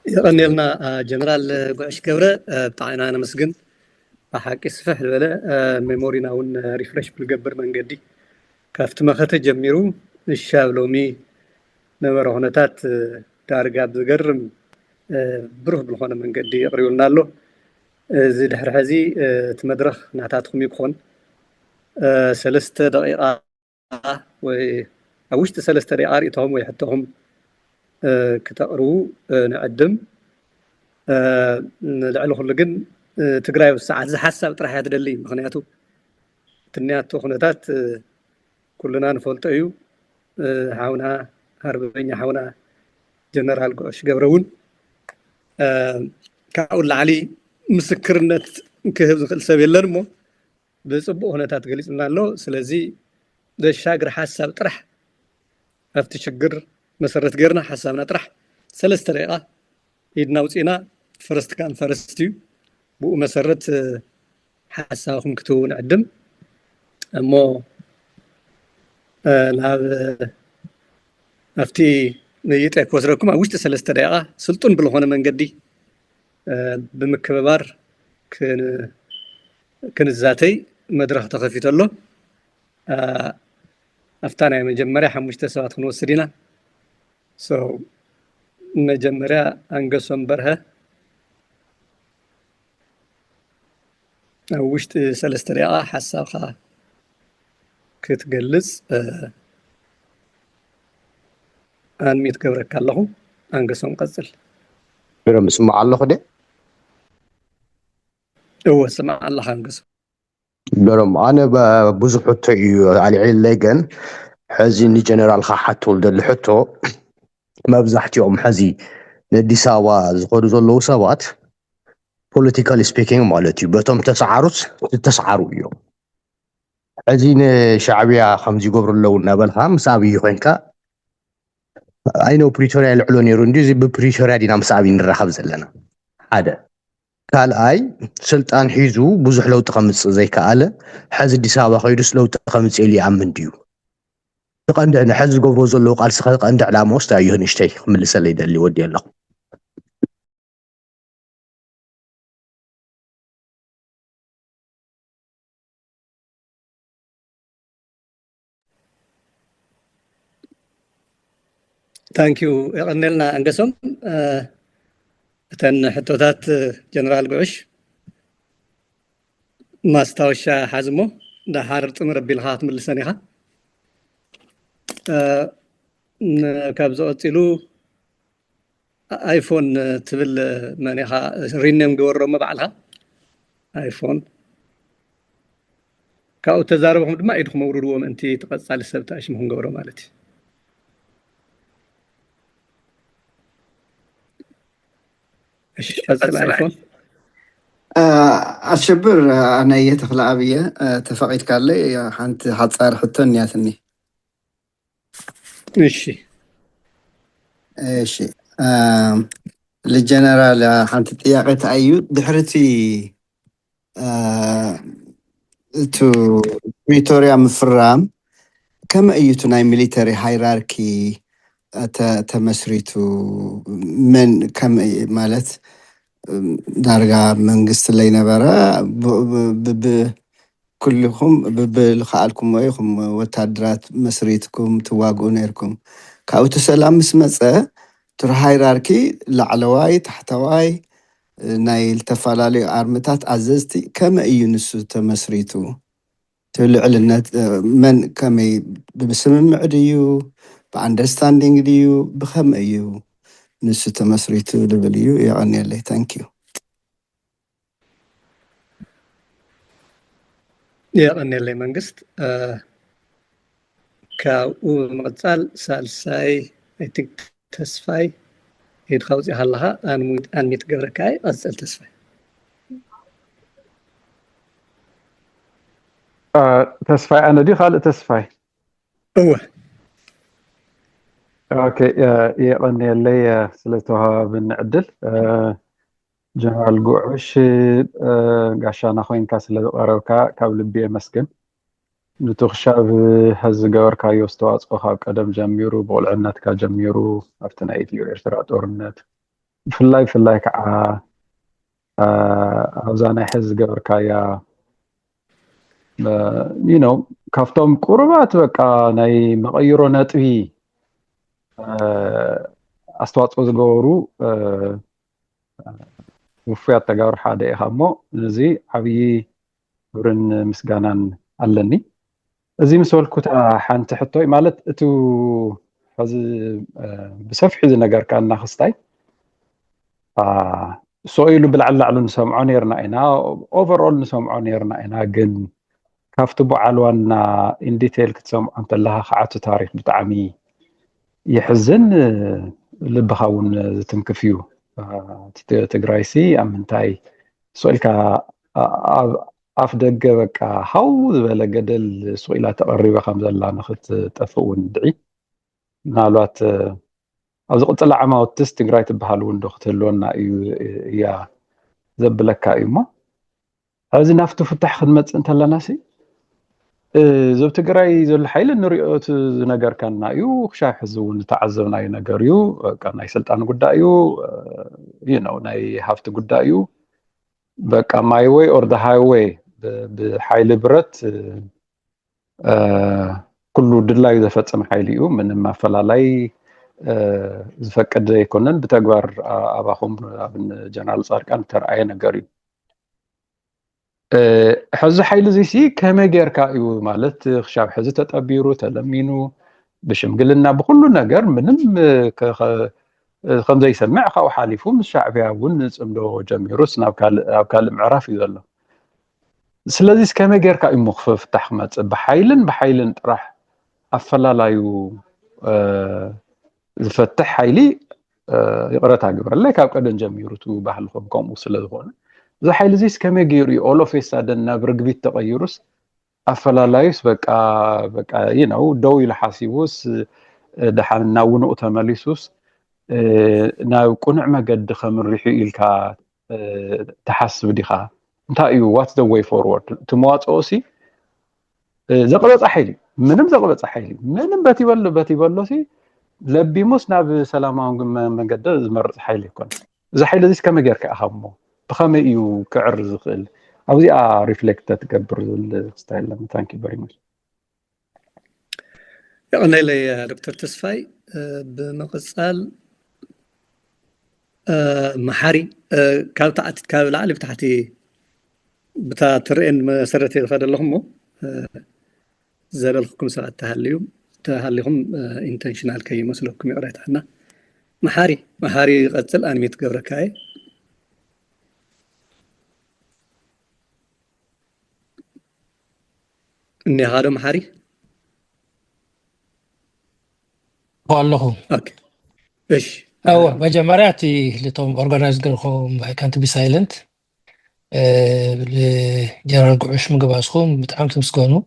يقنيلنا جنرال قعش قبره بتاعنا نمسجن بحق سفح الولا ميمورينا ون ريفرش بالقبر من قدي كافت ما خت جميرو الشاب لومي نمره هنتات تارجاب زقرم بروح بالخانة من قدي قريولنا له زيد حرحزي تمدرخ نعتاتكم يكون سلسته دقيقة وأوشت سلسته دقيقة يتهم ويحطهم كتقرو نقدم لعله خلقن تقراي والساعات زي حساب طرح يدلي مخنياتو تنياتو خنتات كلنا نفولت ايو حاونا هربينيا حاونا جنرال قوش قبرون كاول علي مسكرنت كهب زخل سبيل لنمو بصبو خنتات قليسنا له سلازي ده الشاقر حساب طرح افتشقر مسرت غيرنا حسابنا طرح 3 دقيقة يدنا وصينا فرست كان فرستيو بو مسرت حساكم كتون عدم أمو ناب أفتي نيتك وزركم وش تسلست دقيقة سلطن بالهون من قدي بمكبر كن الذاتي مدرخ تخفيت له أفتانا من جمرة حمشت سوات خنوسرينا مجمرة أنقصهم برها وشت سلست دقيقة حساخا كتجلس أن ميت قبرك الله أنقصهم قزل برم سمع الله خده هو سمع الله أنقص برم أنا بزحت على عين لجن حزين جنرال خحت ولد الحتو ما بزحت يوم حزي ندي سوا زخور زلوا سوات political speaking مالتي بتم تسعروا يوم حزين شعبية خمسي قبر اللون نبل خمس أبي يخنكا I know بريتوريا العلوني روندي زي ببريتوريا دينا مسابين الرخب زلنا هذا قال أي سلطان حيزو بزح لو تخمس زي كاله حز دي سابا خيدس لو تخمس إلي عم ديو تقند أنا حز قبر زلوا قال سخلق عند على موستا يهنشتي من اللي سليد اللي ودي الله Thank you. قلنا أنقسم تن حتوتات جنرال قعش ما استوشى حزمه ده حارت مربي الخاتم اللسانيها كابزو أتلو آيفون تبل مانيها رينم جورو ما بعلها آيفون كأو تزاربهم ما يدخل مورودهم أنتي تقص على السبت أشمهم جورو مالتي الآيفون أشبر أنا يتخلى أبيه تفقيت كارلي حنت حتصار حتون ياتني ماشي إيشي للجنرال حنت تياقت أيو دحرتي تو بريتوريا مفرام كم أيوتو ناي ميليتري هايراركي تمسريتو من كم مالت دارجا منقص اللي نبرة كلكم بالخالكم وياكم وتدرات مسريتكم تواجهون إيركم كأوت سلام مسمى ترى هيراركي لعلواي تحتواي نايل تفعلالي أرمتات عززتي كما ينسو تمسريتو تلعلنا من كم بسمع ديو بأندرستاندينج ديو بخم أيو نسو تمسريتو لبليو يعني اللي thank you يعني اللي منقصت كأو مقصال سالساي I think تسفاي يدخوزي هالها أن ميتقبركاي أسأل تسفاي تسفاي أنا دي خالق تسفاي هو اوكي يعني اللي سلتوها بنعدل جنرال قعش قاشانا خوين كاس اللي قروكا كابل بيه مسكن نتوخشاب هز قوركا يوستواز قخاب قدم جميرو بولعنات كا جميرو افتنا ايتيو ارترات اورنات في الله كا اوزانا حز قوركا يا كافتوم قربات بقى ناي مغيرو نطبي أستواص زغورو وفيات تغاور حدا إخامو نزي عبي برن مسغانان علني ازي مسول كوتا حانت حطوي مالت اتو فاز بسفح ذي نغار كان ناخستاي سويلو بالعلع نسمعو نيرنا اينا اوفرول نسمعو نيرنا اينا جن كافتو بعلوانا ان ديتيل كتسمعو انت لها خعاتو تاريخ بتعمي يحزن لبخاون تنكفيو تجرايسي أمنتاي سؤالك أفدق بقى هاو بلا جدل سؤالات تقريبا خمسة لا نخت تفون دعي نالوات أز قلت لا عما وتست جرايت بحالون دخت لون يا زبلك أيما ኣብዚ ናፍቲ ፍታሕ ክንመፅእ እንተለና ሲ ዞብ ትግራይ ዘሎ ሓይሊ ንሪኦ ዝነገርከና እዩ ክሻብ ሕዚ እውን ዝተዓዘብናዮ ነገር እዩ በቃ ናይ ስልጣን ጉዳይ እዩ ናይ ሃፍቲ ጉዳይ እዩ በቃ ማይ ዌይ ኦር ደ ሃይዌይ ብሓይሊ ብረት ኩሉ ድላዩ ዘፈፀመ ሓይሊ እዩ ምንም ኣፈላላይ ዝፈቅድ ኣይኮነን ብተግባር ኣባኹም ኣብ ጀነራል ፃድቃን ተረኣየ ነገር እዩ ሕዚ ሓይሊ እዚ ሲ ከመይ ጌርካ እዩ ማለት ክሻብ ሕዚ ተጠቢሩ ተለሚኑ ብሽምግልና ብኩሉ ነገር ምንም ከምዘይሰምዕ ካብኡ ሓሊፉ ምስ ሻዕብያ እውን ፅምዶ ጀሚሩስ ናብ ካልእ ምዕራፍ እዩ ዘሎ ስለዚ ከመይ ጌርካ እዩ ክፍታሕ ክመፅእ ብሓይልን ጥራሕ ኣፈላላዩ ዝፈትሕ ሓይሊ ይቕረታ ግብረለይ ካብ ቀደም ጀሚሩ ቱ ባህልኩም ከምኡ ስለዝኾነ እዚ ሓይሊ እዚ ከመይ ገይሩ እዩ ኦል ኦፍ ሳደን ናብ ርግቢት ተቐይሩስ ኣፈላላዩስ በቃ ደው ኢሉ ሓሲቡስ ድሓን ናብ ውኑኡ ተመሊሱስ ናብ ቁኑዕ መገዲ ከምሪሑ ኢልካ ተሓስብ ዲኻ እንታይ እዩ ዋትስ ዘ ዌይ ፎርወርድ እቲ መዋፅኦሲ ዘቕበፀ ሓይሊ ምንም ዘቕበፀ ሓይሊ ምንም በቲበሎሲ ለቢሙስ ናብ ሰላማዊ መንገዲ ዝመርፅ ሓይሊ ይኮነ እዚ ሓይሊ እዚ ከመይ ጌርካ ኢኻ እሞ ብኸመይ እዩ ክዕር ዝኽእል ኣብዚኣ ሪፍሌክት ትገብር ዝብል ስታይል ለማ ታንክ ዩ ቨሪ ማች يقنيلي دكتور تسفاي بمقصال محاري كاب العالي بتاعتي بتاع ترين مسرتي غفاد اللهم زال لكم ساعة تهليهم انتشنال كي مسلوكم يقرأت عنا محاري قتل أنا ميتقبر كاي إني هذا محاري والله اوكي ايش مجمراتي اللي توم اورجنايز قالكم كانت بي سايلنت لجنرال قعوش مقباسكم بتعام تمسكونو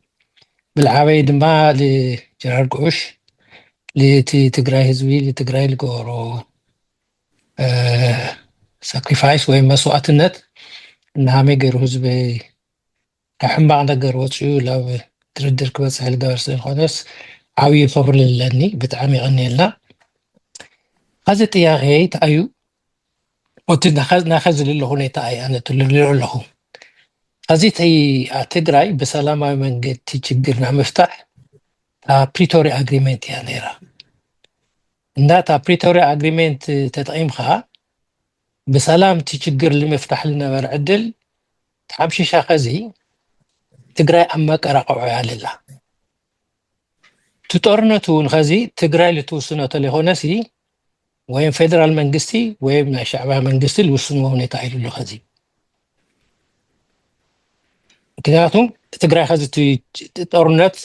بالعابي دما لجنرال قعوش لتقراي هزوي لتقراي القورو ساكريفايس وين مسوعة النت انها ميقيرو هزبي كحن بعد قروتشو لو تردر كبس على القارسين خالص عاوي فبر للني بتعامي غني لنا هذا تياغي تأيو وتناخذ لله هنا تأي أنا تلله له هذه تي تجري بسلامة من قد تجبرنا مفتاح بريتوري أجريمنت يعني را ناتا بريتوري أجريمنت تطعيم خا بسلام تجبر المفتاح لنا ورعدل تعبشي شاخزي تجري أمك رقعوا على الله تطورنتون خزي تجري لتوصلنا تلهونسي وين فيدرال منجستي وين شعب منجستي الوصلوا هنا تعيلوا له خزي كذاتهم تجري خزي تطورنت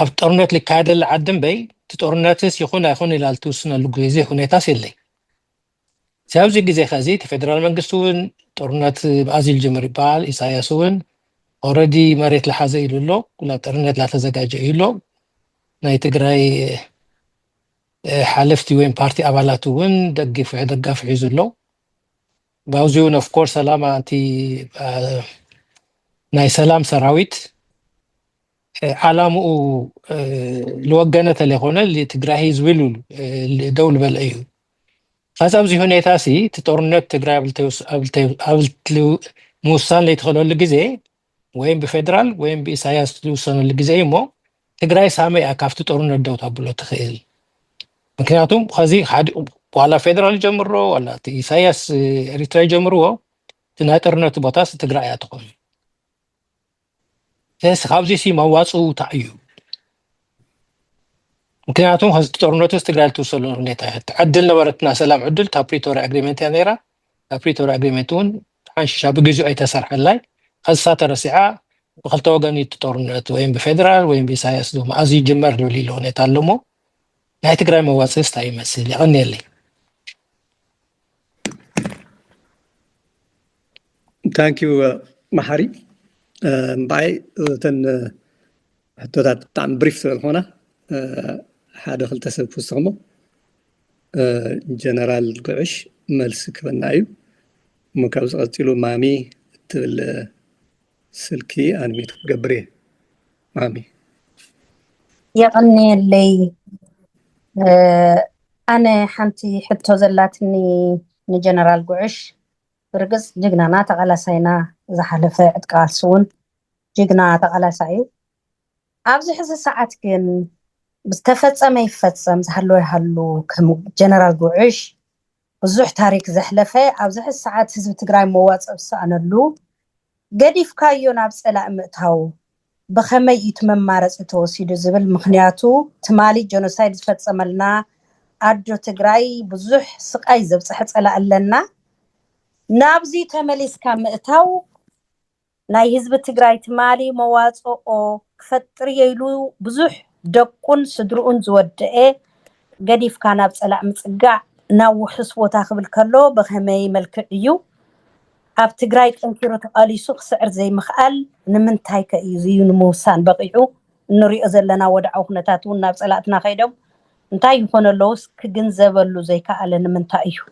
أو تطورنت لكاد العدم بي تطورنتس يخون إلى توصلنا لجزء هنا تاسيلي سأوزي جزء خزي فيدرال منجستون تطورنت بازيل جمريبال إساياسون already مريت لحظة له ولا تطورنت لا تزجاج له ناي تجري حالفتي وين بارتي أبالاتون دقف عزلو باوزيون of course سلامة أنتي ناي سلام سراويت علامو الوجنة اللي هنا اللي تجري زويلو الدولة بالأيو فازوزي هنا تاسي تطورنت تجري قبل موصل اللي يدخلوا الجزء وين بفدرال وين بإساياس توصلوا الجزء مو تجري سامي أكافت تطورنت دو تابلو تخيل ምክንያቱም ከዚህ በኋላ ፌደራል ጀምሮ ወላ ኢሳያስ ኤሪትራ ጀምሮ ትናጠርነት ቦታስ ትግራይ አትቆም ካብዚ ሲ መዋፁ ታዩ ምክንያቱም ከዚህ ጦርነቱ ትግራይ ተወሰሉ ሁኔታ ተዓድል ነበረትና ሰላም ዕድል ታፕሪቶሪ አግሪመንት ያነራ ታፕሪቶሪ አግሪመንቱን አንሽሻ በጊዜው አይተሰርሐላይ ከዛ ተረሲዓ በخلተ ወገን ጦርነት ወይም በፌደራል ወይም በኢሳያስ ነው ማዚ ጀመር ነው ሊሎ ሁኔታ አለሞ ናይ ትግራይ መዋፅስ ታይ መስል ይቀኒልኝ ثانك يو محاري باي تن حتى تعم بريف هنا حدا خلت سب فسمو جنرال قعش ملس كبنايو مكاوز قتلو مامي تبل سلكي أنميت قبري مامي يغني اللي أنا حنتي حتى زلاتني نجنرال قعش برقص جقنا ناتا على سينا زحلفة اتقالسون جقنا على سعيد أبزي حس ساعات كن بستفتصم يفتصم زحلو كم جنرال قعش بزح تاريخ زحلفة أبزي حس ساعات حزب تقراي موات أبسانلو قديف كايو نابس إلا أمتهاو بخمي يتممارس توسيد زبل مخنياتو تمالي جنوسايد فتصملنا أدو تقراي بزح سقاي زبصحت إلا ألنا نابزي تمليس كامتهاو ناي حزب تقراي تمالي موات أو كفتر يلو بزح دقون صدرون زودئ قديف كانابس إلا أمتقع ناو حسوة تاخبل كلو بخمي ملكعيو أب تقراي تنكيرو تقالي سوق سعر زي مخال نمنتاي كأيزيو نموسان بقيعو نري أزلنا ودعو نتاتون نابس ألاتنا خيدو انتاي يكون اللوس كجنزب اللو زي كألا نمنتايو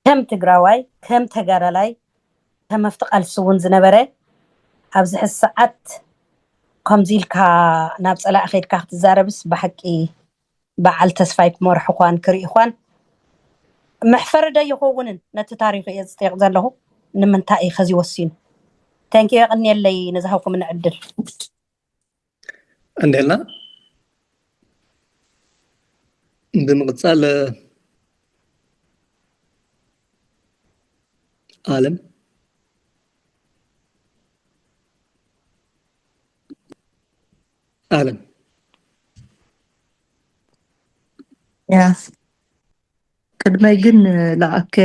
كم تقراواي كم تقرالاي كم افتقال سوون زنبري أبزح الساعات قمزيل كا نابس ألا أخير كاخت الزاربس بحكي بعال تسفايك مرحوان كري إخوان محفردة يخونن نتتاريخ يستيقظ له نمنتاي خزي وسين تانكي أغني اللي نزهوكم من عدل عندنا بمقصال عالم يا قد ما يجن لأك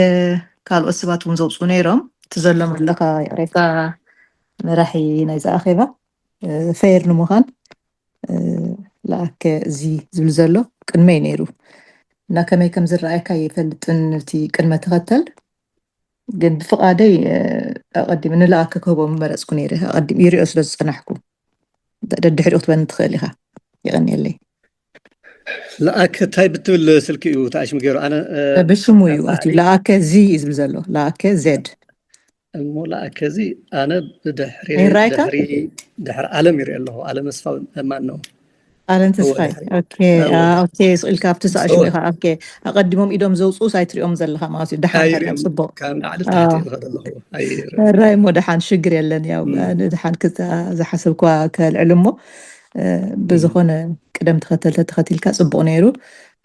كالأسبات ونزوصو نيرم تزلم لك يعرفا راحي نايزا أخيبا فير نموخان لأك زي زلزلو قد ما ينيرو نا كما يكم زرعيكا يفلتن تي قد ما تغتل قد بفقادي أقدم من لأك كوبا ممارس كنيره أقدم يري أسلس أنحكو دحر أخت تخيلها يغني اللي لأك تايب تول سلكي وتعيش مغيرو أنا بشمو يواتي لأك زي زلزلو لأك زد مو لأك زي أنا دحر عالم يري الله عالم اسفا ما أنه عالم تسفاي أوكي سؤال كافتس أشويها أوكي أقدمهم إدوم زوصو سايتريوم زلها ماسي دحان حريم صبو كان عدل تحتي غدا الله الرأي مو دحان شقر يلن يا دحان كذا زي حسب كوا كالعلمو بزخون قدم تختلك صبو نيرو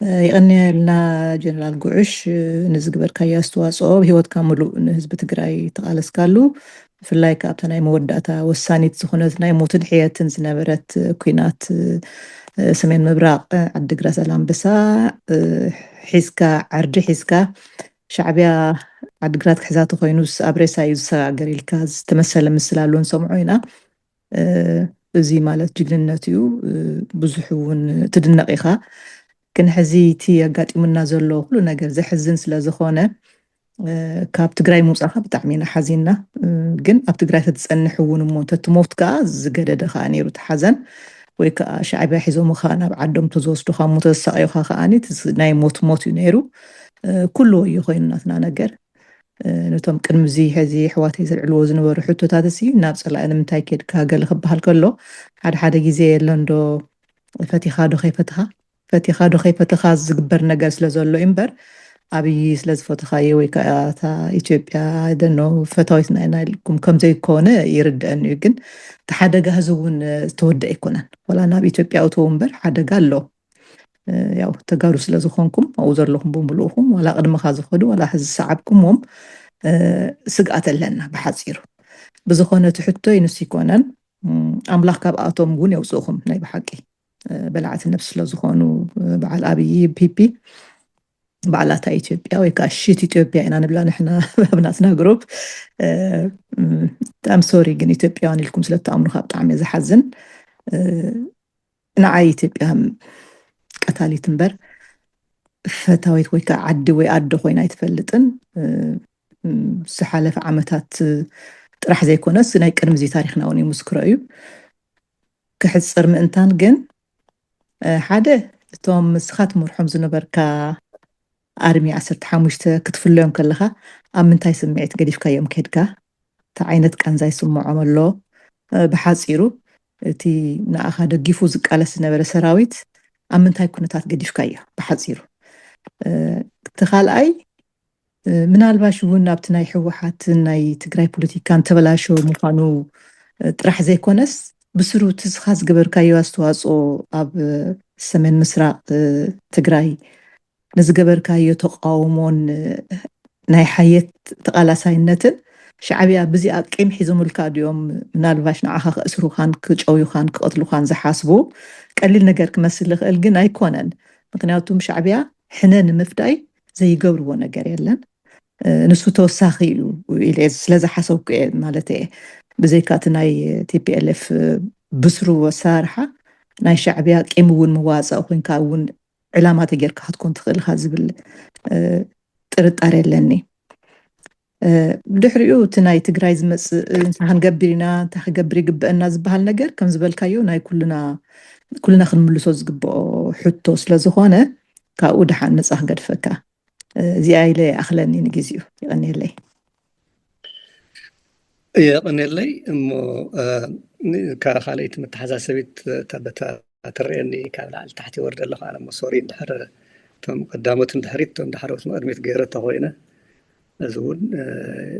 يغني لنا جنرال قعش نزقبر كاياستواصو هيوت كاملو نهزب تقراي تقالس كالو في اللايك أبتناي موداتا والساني تسخونتنا يموتن حياتن زنابرت كوينات سمين مبراق عد قراس الانبسا حيسكا عرجي حيسكا شعبيا عد قرات كحزاتو خوينوس أبريسا يوسا قريلكاز تمثل مسلالون سمعوينا زي مالت جبنناتيو بزحون تدنقيخا كن حزيتي قاطي منا زلو كل نجر زحزن سلا زخونه كاب تجراي موصخه بتعمينا حزيننا جن اب تجراي تتصنحون موت تموت كاز قدد خانيرو تحزن ويكا شعبي حيزو مخانا بعدهم تزوستو خامو تسايو خاني ناي موت ينيرو كله يخويناتنا نجر نتم كنمزي هذه حواتي زرعلو زنبر حتو تاتسي نابس لا انا منتاي كيد كاغل خبحال كله حدا غيزي لندو فتيخا دو خيفتها زقبر نجار سلازولو إمبر أبي سلاز فتخاي ويكا تا إثيوبيا دنو فتاويتنا أنا لكم كم زي كونه يرد أن يمكن تحدى جهزون تود يكونن ولا أنا بإثيوبيا أو تومبر حدا قال له ياو تجارو سلازخونكم أو زر لهم بومبلوهم ولا قدم خاز خدو ولا حز سعبكم هم سقعت لنا بحزيرو بزخونة تحطو ينسي كونن أملاك كابقاتهم قون يوصوهم ناي بحقي بلعت النفس لزخونو بعل أبي بيبي بعلات إثيوبيا ويكاشيت إثيوبيا أنا نبلا نحنا بناتنا جروب تام سوري جن إثيوبيا أنا لكم سلطة أمر خابط عم يزحزن نعاي إثيوبيا هم قتالي تنبر فتاويت ويكا عد خوينا يتفلتن سحالة عمتات راح زي كونس ناي كرم زي تاريخنا وني مسكرايو كحصر مئنتان جن حدا توم مسخات مرحوم زنبركا أرمي 15 كتفلهم كلها أم من تاي سمعت قديف كيوم كيدكا ዓይነት ቃንዛ ይስምዖም ኣሎ ብሓፂሩ እቲ ንኣኻ ደጊፉ ዝቃለስ ዝነበረ ሰራዊት ኣብ ምንታይ ኩነታት ገዲፍካዮ ብሓፂሩ እቲ ካልኣይ ምናልባሽ እውን ናብቲ ናይ ሕወሓትን ናይ ትግራይ ፖለቲካን ተበላሾ ምዃኑ ጥራሕ ዘይኮነስ ብስሩ ትስኻ ዝገበርካዮ ኣስተዋፅኦ ኣብ ሰሜን ምስራቅ ትግራይ ንዝገበርካዮ ተቃውሞን ናይ ሓየት ተቃላሳይነትን ሻዕብያ ብዚኣ ቂም ሒዞምልካ ድዮም ምናልባሽ ንዓኻ ክእስሩኻን ክጨውዩኻን ክቐትሉኻን ዝሓስቡ ቀሊል ነገር ክመስል ይኽእል ግን ኣይኮነን ምክንያቱም ሻዕብያ ሕነ ንምፍዳይ ዘይገብርዎ ነገር የለን ንሱ ተወሳኺ እዩ ኢለ ስለዝሓሰብኩ እየ ማለት እየ ብዘይካ እቲ ናይ ቲፒኤልኤፍ ብስሩ ኣሰራርሓ ናይ ሻዕብያ ቂም እውን ምዋፅእ ኮንካ እውን ዕላማ ተጌርካ ክትኮን ትኽእል ኢኻ ዝብል ጥርጣሬ ኣለኒ ብድሕሪኡ እቲ ናይ ትግራይ ዝመፅእ እንታይ ክንገብር ኢና እንታይ ክገብር ይግብአና ዝበሃል ነገር ከም ዝበልካዮ ናይ ኩልና ክንምልሶ ዝግብኦ ሕቶ ስለዝኾነ ካብኡ ድሓን ነፃ ክገድፈካ እዚኣ ኢለ ኣኽለኒ ንግዚኡ ይቐኒየለይ يقنلي إمو كخاليت متحساسبيت تبت تريني كابل على تحت ورد الله على مصورين دحر تم قدامت دحريت تم دحروت مقدمت غيرت هوينا زون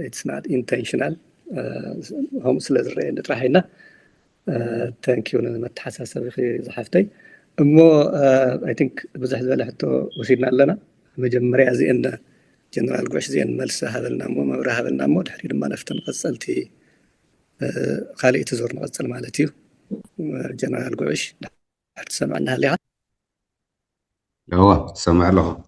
it's not intentional هم سلازرين تراحينا thank you متحساسبي في زحفتي إمو I think بزح زبالة حتى وسيدنا لنا مجمري زين جنرال قوش زين ملسة هذا النمو مورا هذا النمو دحري لما نفتن قصلتي خالي تزور نقصل مالتي جنرال قوش دحرت سمعنا لها هو سمع له